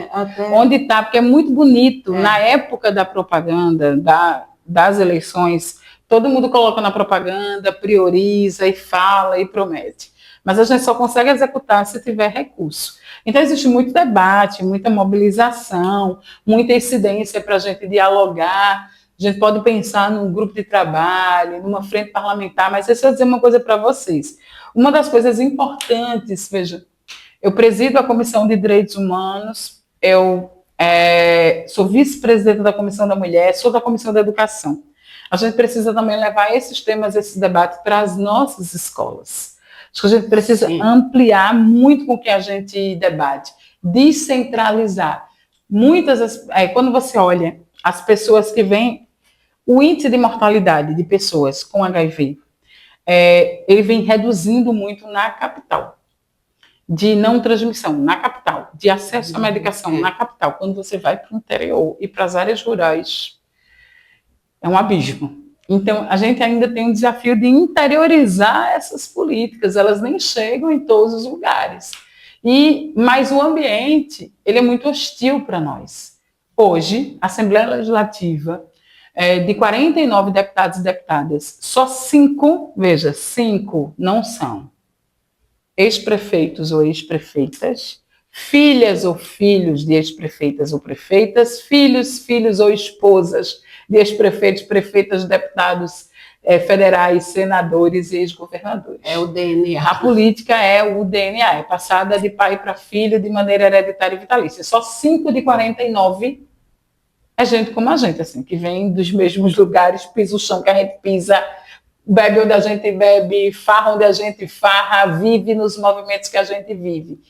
Onde está? Porque é muito bonito, na época da propaganda, das eleições, todo mundo coloca na propaganda, prioriza e fala e promete. Mas a gente só consegue executar se tiver recurso. Então, existe muito debate, muita mobilização, muita incidência para a gente dialogar, a gente pode pensar num grupo de trabalho, numa frente parlamentar, mas deixa eu dizer uma coisa para vocês. Uma das coisas importantes, veja, eu presido a Comissão de Direitos Humanos, eu sou vice-presidenta da Comissão da Mulher, sou da Comissão da Educação. A gente precisa também levar esses temas, esse debate para as nossas escolas. Acho que a gente precisa ampliar muito com o que a gente debate, descentralizar. Quando você olha as pessoas que vêm, o índice de mortalidade de pessoas com HIV, ele vem reduzindo muito na capital, de não transmissão na capital, de acesso à medicação na capital. Quando você vai para o interior e para as áreas rurais, é um abismo. Então, a gente ainda tem um desafio de interiorizar essas políticas, elas nem chegam em todos os lugares. Mas o ambiente, ele é muito hostil para nós. Hoje, a Assembleia Legislativa, de 49 deputados e deputadas, só 5, veja, 5 não são ex-prefeitos ou ex-prefeitas, filhas ou filhos de ex-prefeitas ou prefeitas, filhos ou esposas de ex-prefeitos, prefeitas, deputados federais, senadores e ex-governadores. É o DNA. A política é o DNA, é passada de pai para filho de maneira hereditária e vitalícia. Só 5 de 49 é gente como a gente, assim, que vem dos mesmos lugares, pisa o chão que a gente pisa, bebe onde a gente bebe, farra onde a gente farra, vive nos movimentos que a gente vive.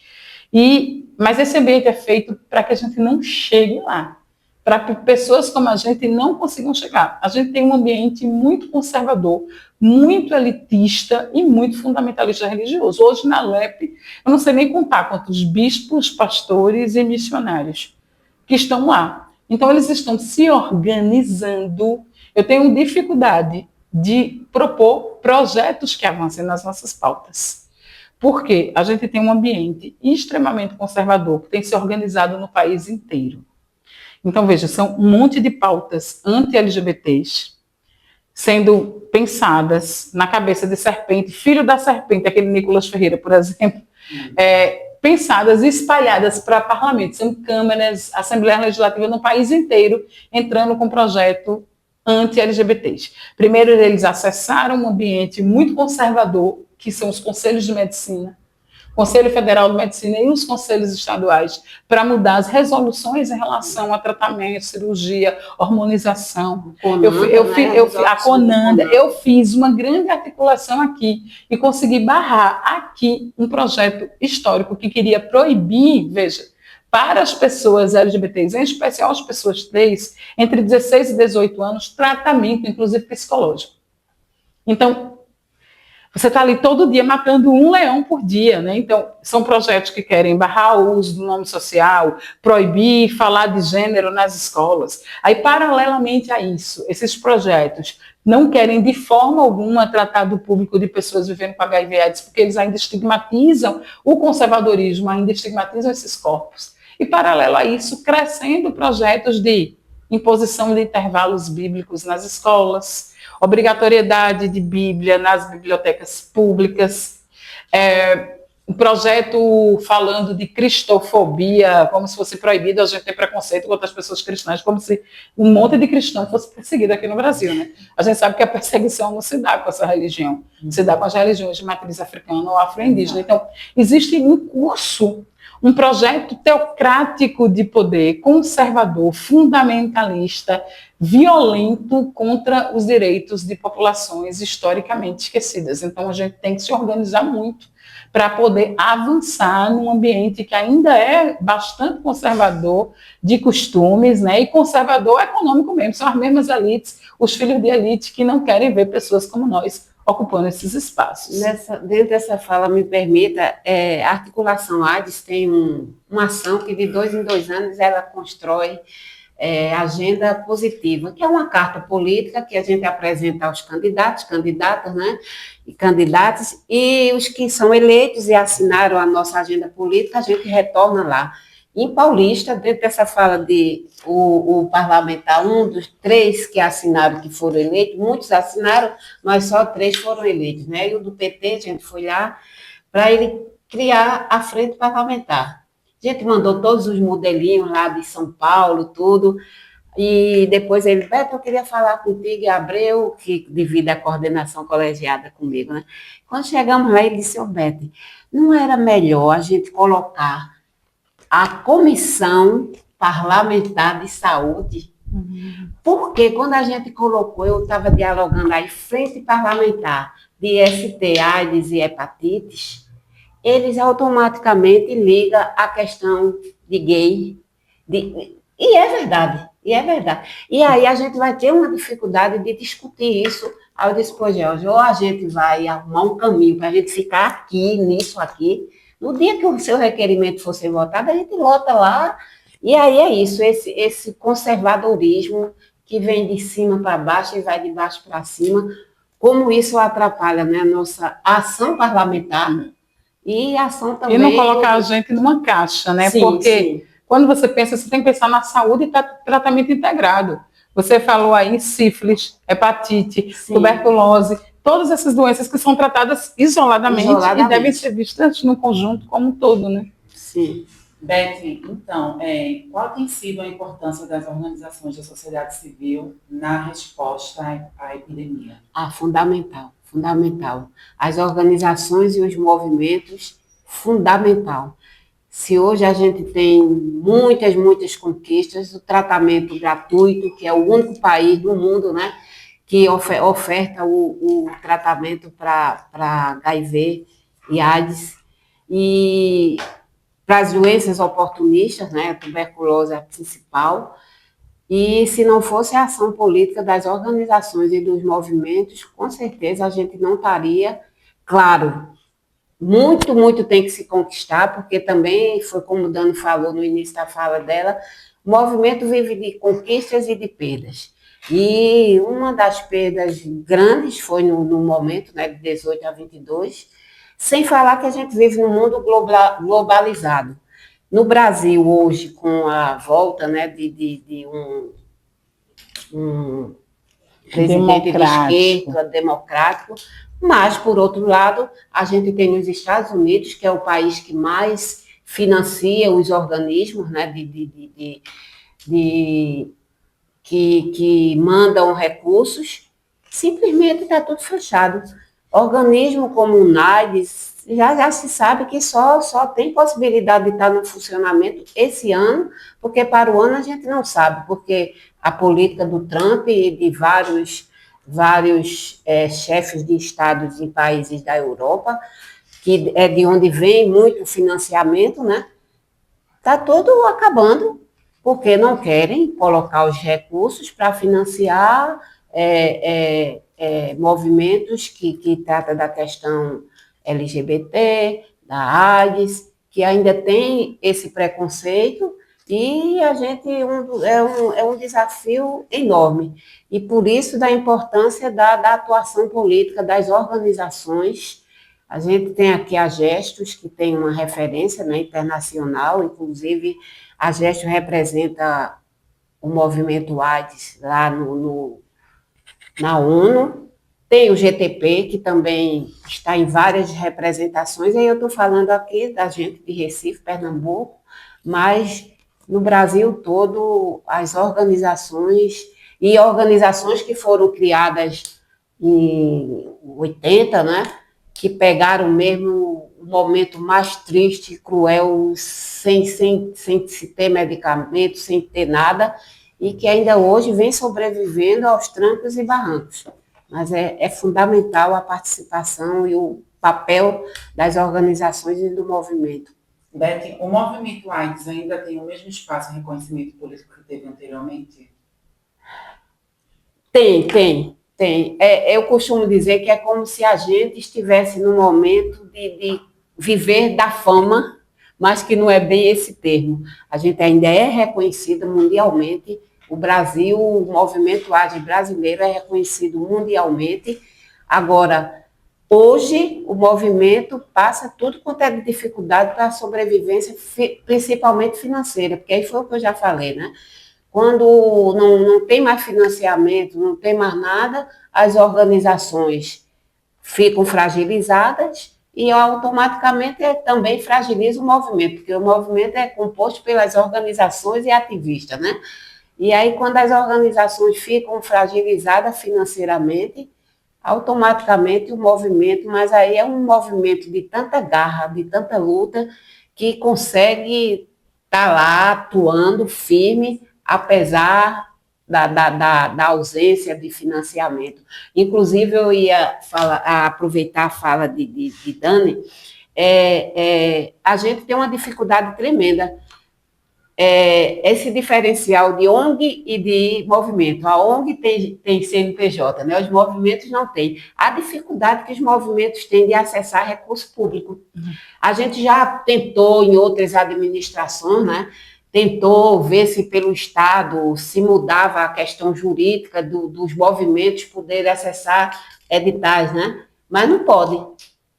Mas esse ambiente é feito para que a gente não chegue lá, para que pessoas como a gente não consigam chegar. A gente tem um ambiente muito conservador, muito elitista e muito fundamentalista religioso. Hoje, na LEP, eu não sei nem contar quantos bispos, pastores e missionários que estão lá. Então, eles estão se organizando. Eu tenho dificuldade de propor projetos que avancem nas nossas pautas. Porque a gente tem um ambiente extremamente conservador que tem se organizado no país inteiro. Então, veja, são um monte de pautas anti-LGBTs sendo pensadas na cabeça de serpente, filho da serpente, aquele Nicolas Ferreira, por exemplo, pensadas e espalhadas para parlamentos, são câmaras, Assembleia Legislativa no país inteiro, entrando com projeto anti-LGBTs. Primeiro, eles acessaram um ambiente muito conservador, que são os conselhos de medicina, Conselho Federal de Medicina e os conselhos estaduais, para mudar as resoluções em relação a tratamento, cirurgia, hormonização. A CONANDA, eu fiz uma grande articulação aqui e consegui barrar aqui um projeto histórico que queria proibir, veja, para as pessoas LGBTs, em especial as pessoas trans, entre 16 e 18 anos, tratamento, inclusive psicológico. Então, você está ali todo dia matando um leão por dia, né? Então, são projetos que querem barrar o uso do nome social, proibir falar de gênero nas escolas. Aí, paralelamente a isso, esses projetos não querem de forma alguma tratar do público de pessoas vivendo com HIV/AIDS, porque eles ainda estigmatizam o conservadorismo, ainda estigmatizam esses corpos. E, paralelo a isso, crescendo projetos de imposição de intervalos bíblicos nas escolas, obrigatoriedade de Bíblia nas bibliotecas públicas, um projeto falando de cristofobia, como se fosse proibido a gente ter preconceito contra as pessoas cristãs, como se um monte de cristão fosse perseguido aqui no Brasil, né? A gente sabe que a perseguição não se dá com essa religião, se dá com as religiões de matriz africana ou afro-indígena. Então, existe em curso um projeto teocrático de poder, conservador, fundamentalista, violento contra os direitos de populações historicamente esquecidas. Então, a gente tem que se organizar muito para poder avançar num ambiente que ainda é bastante conservador de costumes, né? E conservador econômico mesmo. São as mesmas elites, os filhos de elite que não querem ver pessoas como nós ocupando esses espaços. Dentro dessa fala, me permita, a articulação ADES tem uma ação que de 2 em 2 anos ela constrói agenda positiva, que é uma carta política que a gente apresenta aos candidatos, candidatas, né, e candidatos, e os que são eleitos e assinaram a nossa agenda política, a gente retorna lá. Em Paulista, dentro dessa fala o parlamentar, um dos 3 que assinaram, que foram eleitos, muitos assinaram, mas só 3 foram eleitos, né? E o do PT, a gente foi lá para ele criar a frente parlamentar. A gente mandou todos os modelinhos lá de São Paulo, tudo. E depois ele, Beto, eu queria falar contigo, e Abreu, que divide a coordenação colegiada comigo, né? Quando chegamos lá, ele disse, ô Beto, não era melhor a gente colocar a Comissão Parlamentar de Saúde? Porque quando a gente colocou, eu estava dialogando aí, Frente Parlamentar de ST, AIDS e hepatites, eles automaticamente ligam a questão de gay, e é verdade, e é verdade. E aí a gente vai ter uma dificuldade de discutir isso. Aí eu disse, pô, George, ou a gente vai arrumar um caminho para a gente ficar aqui, nisso aqui, no dia que o seu requerimento for ser votado, a gente vota lá, e aí é isso, esse conservadorismo que vem de cima para baixo e vai de baixo para cima, como isso atrapalha, né, a nossa ação parlamentar e a ação também... E não colocar a gente numa caixa, né? Sim, Porque sim. quando você pensa, você tem que pensar na saúde e tratamento integrado. Você falou aí em sífilis, hepatite, Sim. tuberculose, todas essas doenças que são tratadas isoladamente e devem ser vistas no conjunto como um todo, né? Sim. Beth, então, qual tem sido a importância das organizações da sociedade civil na resposta à epidemia? Fundamental, fundamental. As organizações e os movimentos, fundamental. Se hoje a gente tem muitas conquistas, o tratamento gratuito, que é o único país do mundo, né, que oferta o tratamento para HIV e AIDS, e para as doenças oportunistas, né, a tuberculose é a principal, e se não fosse a ação política das organizações e dos movimentos, com certeza a gente não estaria, claro, muito tem que se conquistar, porque também foi como o Dani falou no início da fala dela, o movimento vive de conquistas e de perdas. E uma das perdas grandes foi no momento, né, de 18 a 22, sem falar que a gente vive num mundo globalizado. No Brasil, hoje, com a volta, né, de um presidente de esquerda, democrático, mas, por outro lado, a gente tem os Estados Unidos, que é o país que mais financia os organismos, né, que mandam recursos, simplesmente está tudo fechado. Organismo como o NAIDS, já se sabe que só tem possibilidade de estar no funcionamento esse ano, porque para o ano a gente não sabe, porque a política do Trump e de vários chefes de estados e países da Europa, que é de onde vem muito financiamento, né? Está tudo acabando, porque não querem colocar os recursos para financiar movimentos que tratam da questão LGBT, da AIDS, que ainda tem esse preconceito, e a gente é um desafio enorme. E por isso da importância da atuação política das organizações. A gente tem aqui a Gestos, que tem uma referência, né, internacional, inclusive a Gestos representa o movimento AIDS lá na ONU. Tem o GTP, que também está em várias representações, e eu estou falando aqui da gente de Recife, Pernambuco, mas no Brasil todo, as organizações que foram criadas em 80, né, que pegaram mesmo o momento mais triste, cruel, sem se ter medicamento, sem ter nada, e que ainda hoje vem sobrevivendo aos trancos e barrancos. Mas é fundamental a participação e o papel das organizações e do movimento. Beth, o movimento AIDS ainda tem o mesmo espaço e reconhecimento político que teve anteriormente? Tem. Eu costumo dizer que é como se a gente estivesse no momento de viver da fama, mas que não é bem esse termo. A gente ainda é reconhecida mundialmente. O Brasil, o movimento AIDS brasileiro é reconhecido mundialmente. Agora, hoje, o movimento passa tudo quanto é de dificuldade para a sobrevivência, principalmente financeira, porque aí foi o que eu já falei, né? Quando não tem mais financiamento, não tem mais nada, as organizações ficam fragilizadas e automaticamente também fragiliza o movimento, porque o movimento é composto pelas organizações e ativistas, né? E aí, quando as organizações ficam fragilizadas financeiramente, automaticamente o movimento, mas aí é um movimento de tanta garra, de tanta luta, que consegue estar lá atuando firme, apesar da ausência de financiamento. Inclusive, eu ia aproveitar a fala de Dani, a gente tem uma dificuldade tremenda, esse diferencial de ONG e de movimento. A ONG tem CNPJ, né? Os movimentos não têm. A dificuldade que os movimentos têm de acessar recurso público. A gente já tentou em outras administrações, né? Tentou ver se pelo Estado se mudava a questão jurídica dos movimentos poderem acessar editais, né? Mas não pode.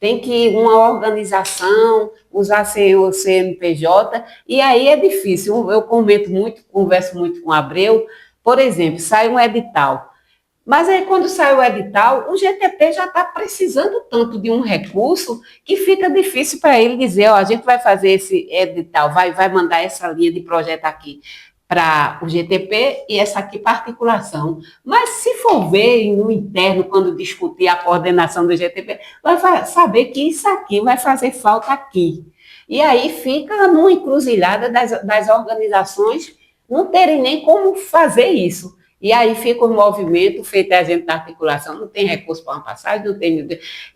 Tem que uma organização usar o CNPJ, e aí é difícil. Eu converso muito com o Abreu, por exemplo, sai um edital. Mas aí, quando sai o edital, o GTP já está precisando tanto de um recurso que fica difícil para ele dizer, ó, a gente vai fazer esse edital, vai mandar essa linha de projeto aqui para o GTP e essa aqui para articulação. Mas se for ver no interno, quando discutir a coordenação do GTP, vai saber que isso aqui vai fazer falta aqui. E aí fica numa encruzilhada das organizações não terem nem como fazer isso. E aí fica o movimento feito a gente da articulação, não tem recurso para uma passagem, não tem.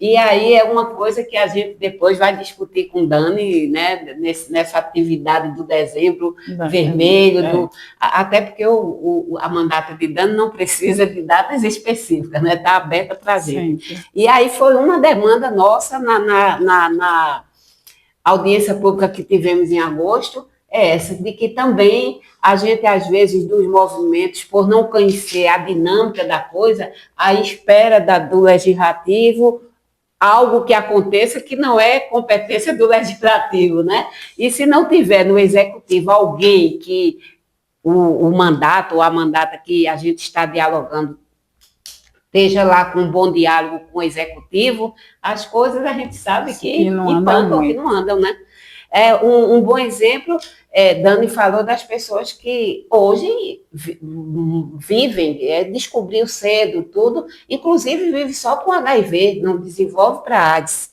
E aí é uma coisa que a gente depois vai discutir com Dani, né, nessa atividade do dezembro vermelho, até porque a mandata de Dani não precisa de datas específicas, né? Está aberta para a gente. Sempre. E aí foi uma demanda nossa na audiência pública que tivemos em agosto, essa, de que também a gente, às vezes, dos movimentos, por não conhecer a dinâmica da coisa, a espera do legislativo, algo que aconteça que não é competência do legislativo, né? E se não tiver no executivo alguém que o mandato ou a mandata que a gente está dialogando esteja lá com um bom diálogo com o executivo, as coisas a gente sabe que não andam, né? Um bom exemplo, Dani falou das pessoas que hoje vivem, descobriu cedo tudo, inclusive vive só com HIV, não desenvolve para AIDS.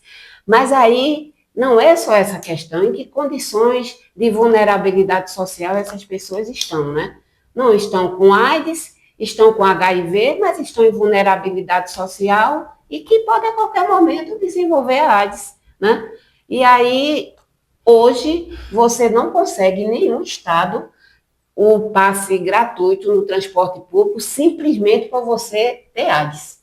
Mas aí não é só essa questão, em que condições de vulnerabilidade social essas pessoas estão, né? Não estão com AIDS, estão com HIV, mas estão em vulnerabilidade social e que podem a qualquer momento desenvolver a AIDS, né? E aí, hoje, você não consegue em nenhum estado o passe gratuito no transporte público simplesmente para você ter AIDS,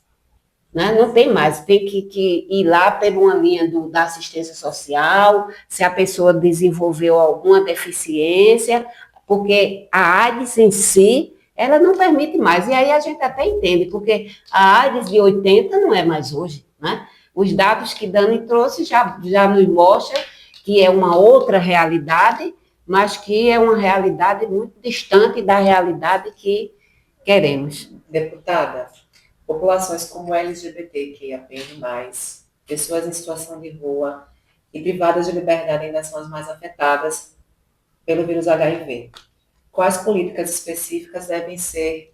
né? Não tem mais, tem que ir lá por uma linha da assistência social, se a pessoa desenvolveu alguma deficiência, porque a AIDS em si, ela não permite mais. E aí a gente até entende, porque a AIDS de 80 não é mais hoje, né? Os dados que Dani trouxe já nos mostram que é uma outra realidade, mas que é uma realidade muito distante da realidade que queremos. Deputada, populações como LGBTQIA+, pessoas em situação de rua e privadas de liberdade ainda são as mais afetadas pelo vírus HIV. Quais políticas específicas devem ser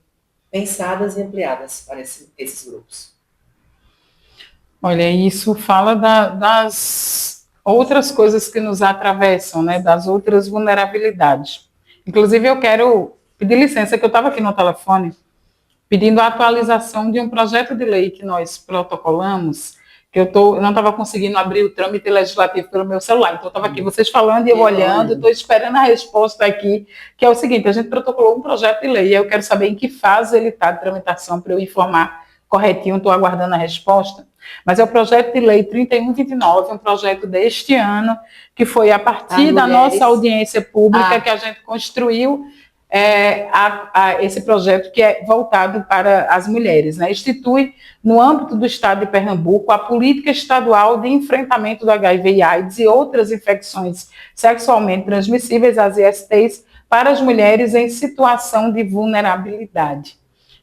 pensadas e ampliadas para esses grupos? Olha, isso fala das outras coisas que nos atravessam, né, das outras vulnerabilidades. Inclusive, eu quero pedir licença, que eu estava aqui no telefone, pedindo a atualização de um projeto de lei que nós protocolamos, que eu não estava conseguindo abrir o trâmite legislativo pelo meu celular. Então, eu estava aqui, vocês falando e eu olhando, estou esperando a resposta aqui, que é o seguinte: a gente protocolou um projeto de lei, e eu quero saber em que fase ele está de tramitação, para eu informar corretinho, estou aguardando a resposta. Mas é o projeto de lei 3129, um projeto deste ano, que foi a partir da nossa audiência pública que a gente construiu esse projeto, que é voltado para as mulheres, né? Institui, no âmbito do Estado de Pernambuco, a política estadual de enfrentamento do HIV e AIDS e outras infecções sexualmente transmissíveis, as ISTs, para as mulheres em situação de vulnerabilidade.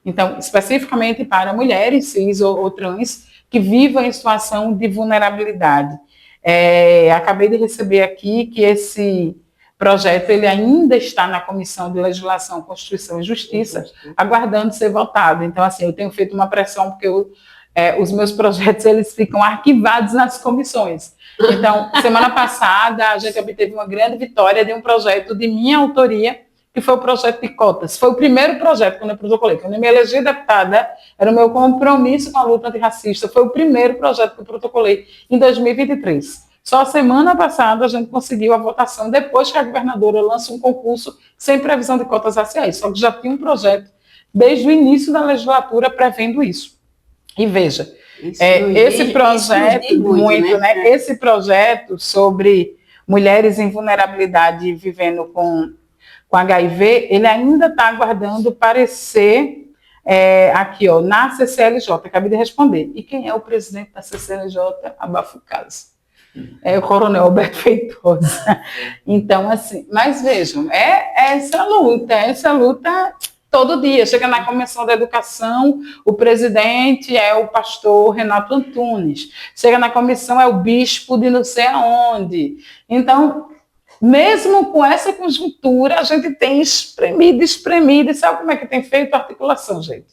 Então, especificamente para mulheres cis ou trans que vivam em situação de vulnerabilidade. Acabei de receber aqui que esse projeto ele ainda está na Comissão de Legislação, Constituição e Justiça, aguardando ser votado. Então, assim, eu tenho feito uma pressão porque os meus projetos eles ficam arquivados nas comissões. Então, semana passada, a gente obteve uma grande vitória de um projeto de minha autoria, que foi o projeto de cotas. Foi o primeiro projeto quando eu protocolei. Quando eu me elegi deputada, era o meu compromisso com a luta antirracista. Foi o primeiro projeto que eu protocolei em 2023. Só a semana passada a gente conseguiu a votação, depois que a governadora lança um concurso sem previsão de cotas raciais. Só que já tinha um projeto desde o início da legislatura prevendo isso. E veja, esse projeto, muito, né? Esse projeto sobre mulheres em vulnerabilidade vivendo com HIV, ele ainda está aguardando parecer aqui, ó, na CCLJ. Acabei de responder. E quem é o presidente da CCLJ? Abafa o caso. É o coronel Alberto Feitosa. Então, assim, mas vejam, essa luta todo dia. Chega na Comissão da Educação, o presidente é o pastor Renato Antunes. Chega na comissão, é o bispo de não sei aonde. Então, mesmo com essa conjuntura, a gente tem espremido, e sabe como é que tem feito a articulação, gente?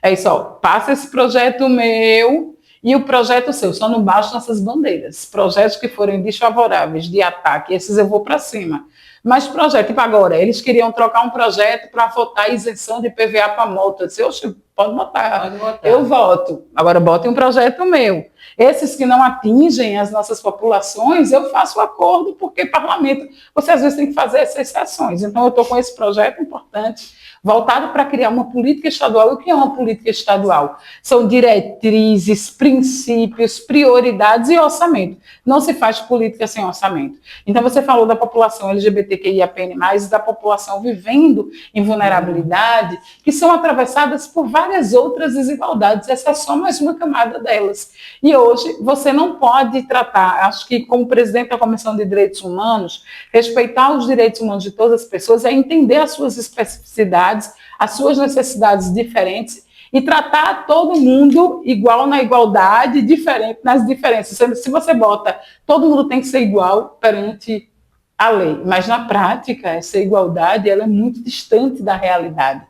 É isso, ó, passa esse projeto meu e o projeto seu, só não baixam nossas bandeiras. Projetos que forem desfavoráveis, de ataque, esses eu vou para cima. Mas projeto, tipo agora, eles queriam trocar um projeto para votar isenção de PVA para moto. Eu disse, oxe, pode votar, eu voto. Agora botem um projeto meu. Esses que não atingem as nossas populações, eu faço o acordo, porque parlamento, você às vezes tem que fazer essas sessões. Então eu estou com esse projeto importante, voltado para criar uma política estadual. E o que é uma política estadual? São diretrizes, princípios, prioridades e orçamento. Não se faz política sem orçamento. Então, você falou da população LGBTQIAPN+, da população vivendo em vulnerabilidade, que são atravessadas por várias outras desigualdades. Essa é só mais uma camada delas. E hoje, você não pode tratar, acho que como presidente da Comissão de Direitos Humanos, respeitar os direitos humanos de todas as pessoas é entender as suas especificidades, as suas necessidades diferentes e tratar todo mundo igual na igualdade, diferente nas diferenças. Se você bota, todo mundo tem que ser igual perante a lei, mas na prática, essa igualdade ela é muito distante da realidade.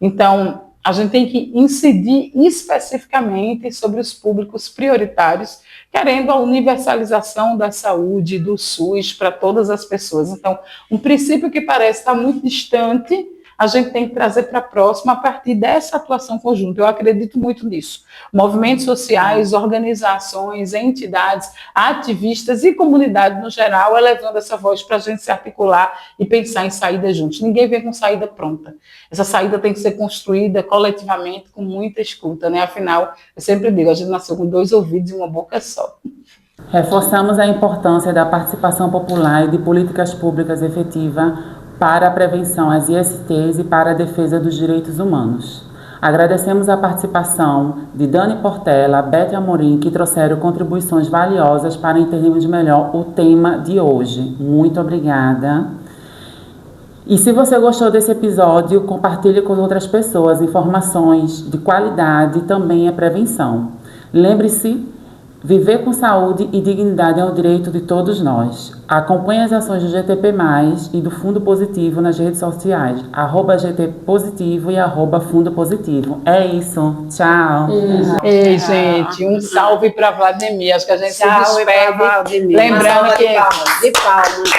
Então, a gente tem que incidir especificamente sobre os públicos prioritários, querendo a universalização da saúde, do SUS, para todas as pessoas. Então, um princípio que parece estar muito distante, a gente tem que trazer para próximo a partir dessa atuação conjunta. Eu acredito muito nisso. Movimentos sociais, organizações, entidades, ativistas e comunidade no geral, elevando essa voz para a gente se articular e pensar em saída juntos. Ninguém vem com saída pronta. Essa saída tem que ser construída coletivamente, com muita escuta, né? Afinal, eu sempre digo, a gente nasceu com 2 ouvidos e uma boca só. Reforçamos a importância da participação popular e de políticas públicas efetivas para a prevenção às ISTs e para a defesa dos direitos humanos. Agradecemos a participação de Dani Portela, Bete Amorim, que trouxeram contribuições valiosas para entendermos melhor o tema de hoje. Muito obrigada. E se você gostou desse episódio, compartilhe com outras pessoas. Informações de qualidade também é prevenção. Lembre-se, viver com saúde e dignidade é um direito de todos nós. Acompanhe as ações do GTP+, e do Fundo Positivo nas redes sociais, @GTpositivo e @Fundo Positivo. É isso. Tchau. Ei, gente, um salve para Vladimir. Acho que a gente se despede. Lembrando que... De palmas.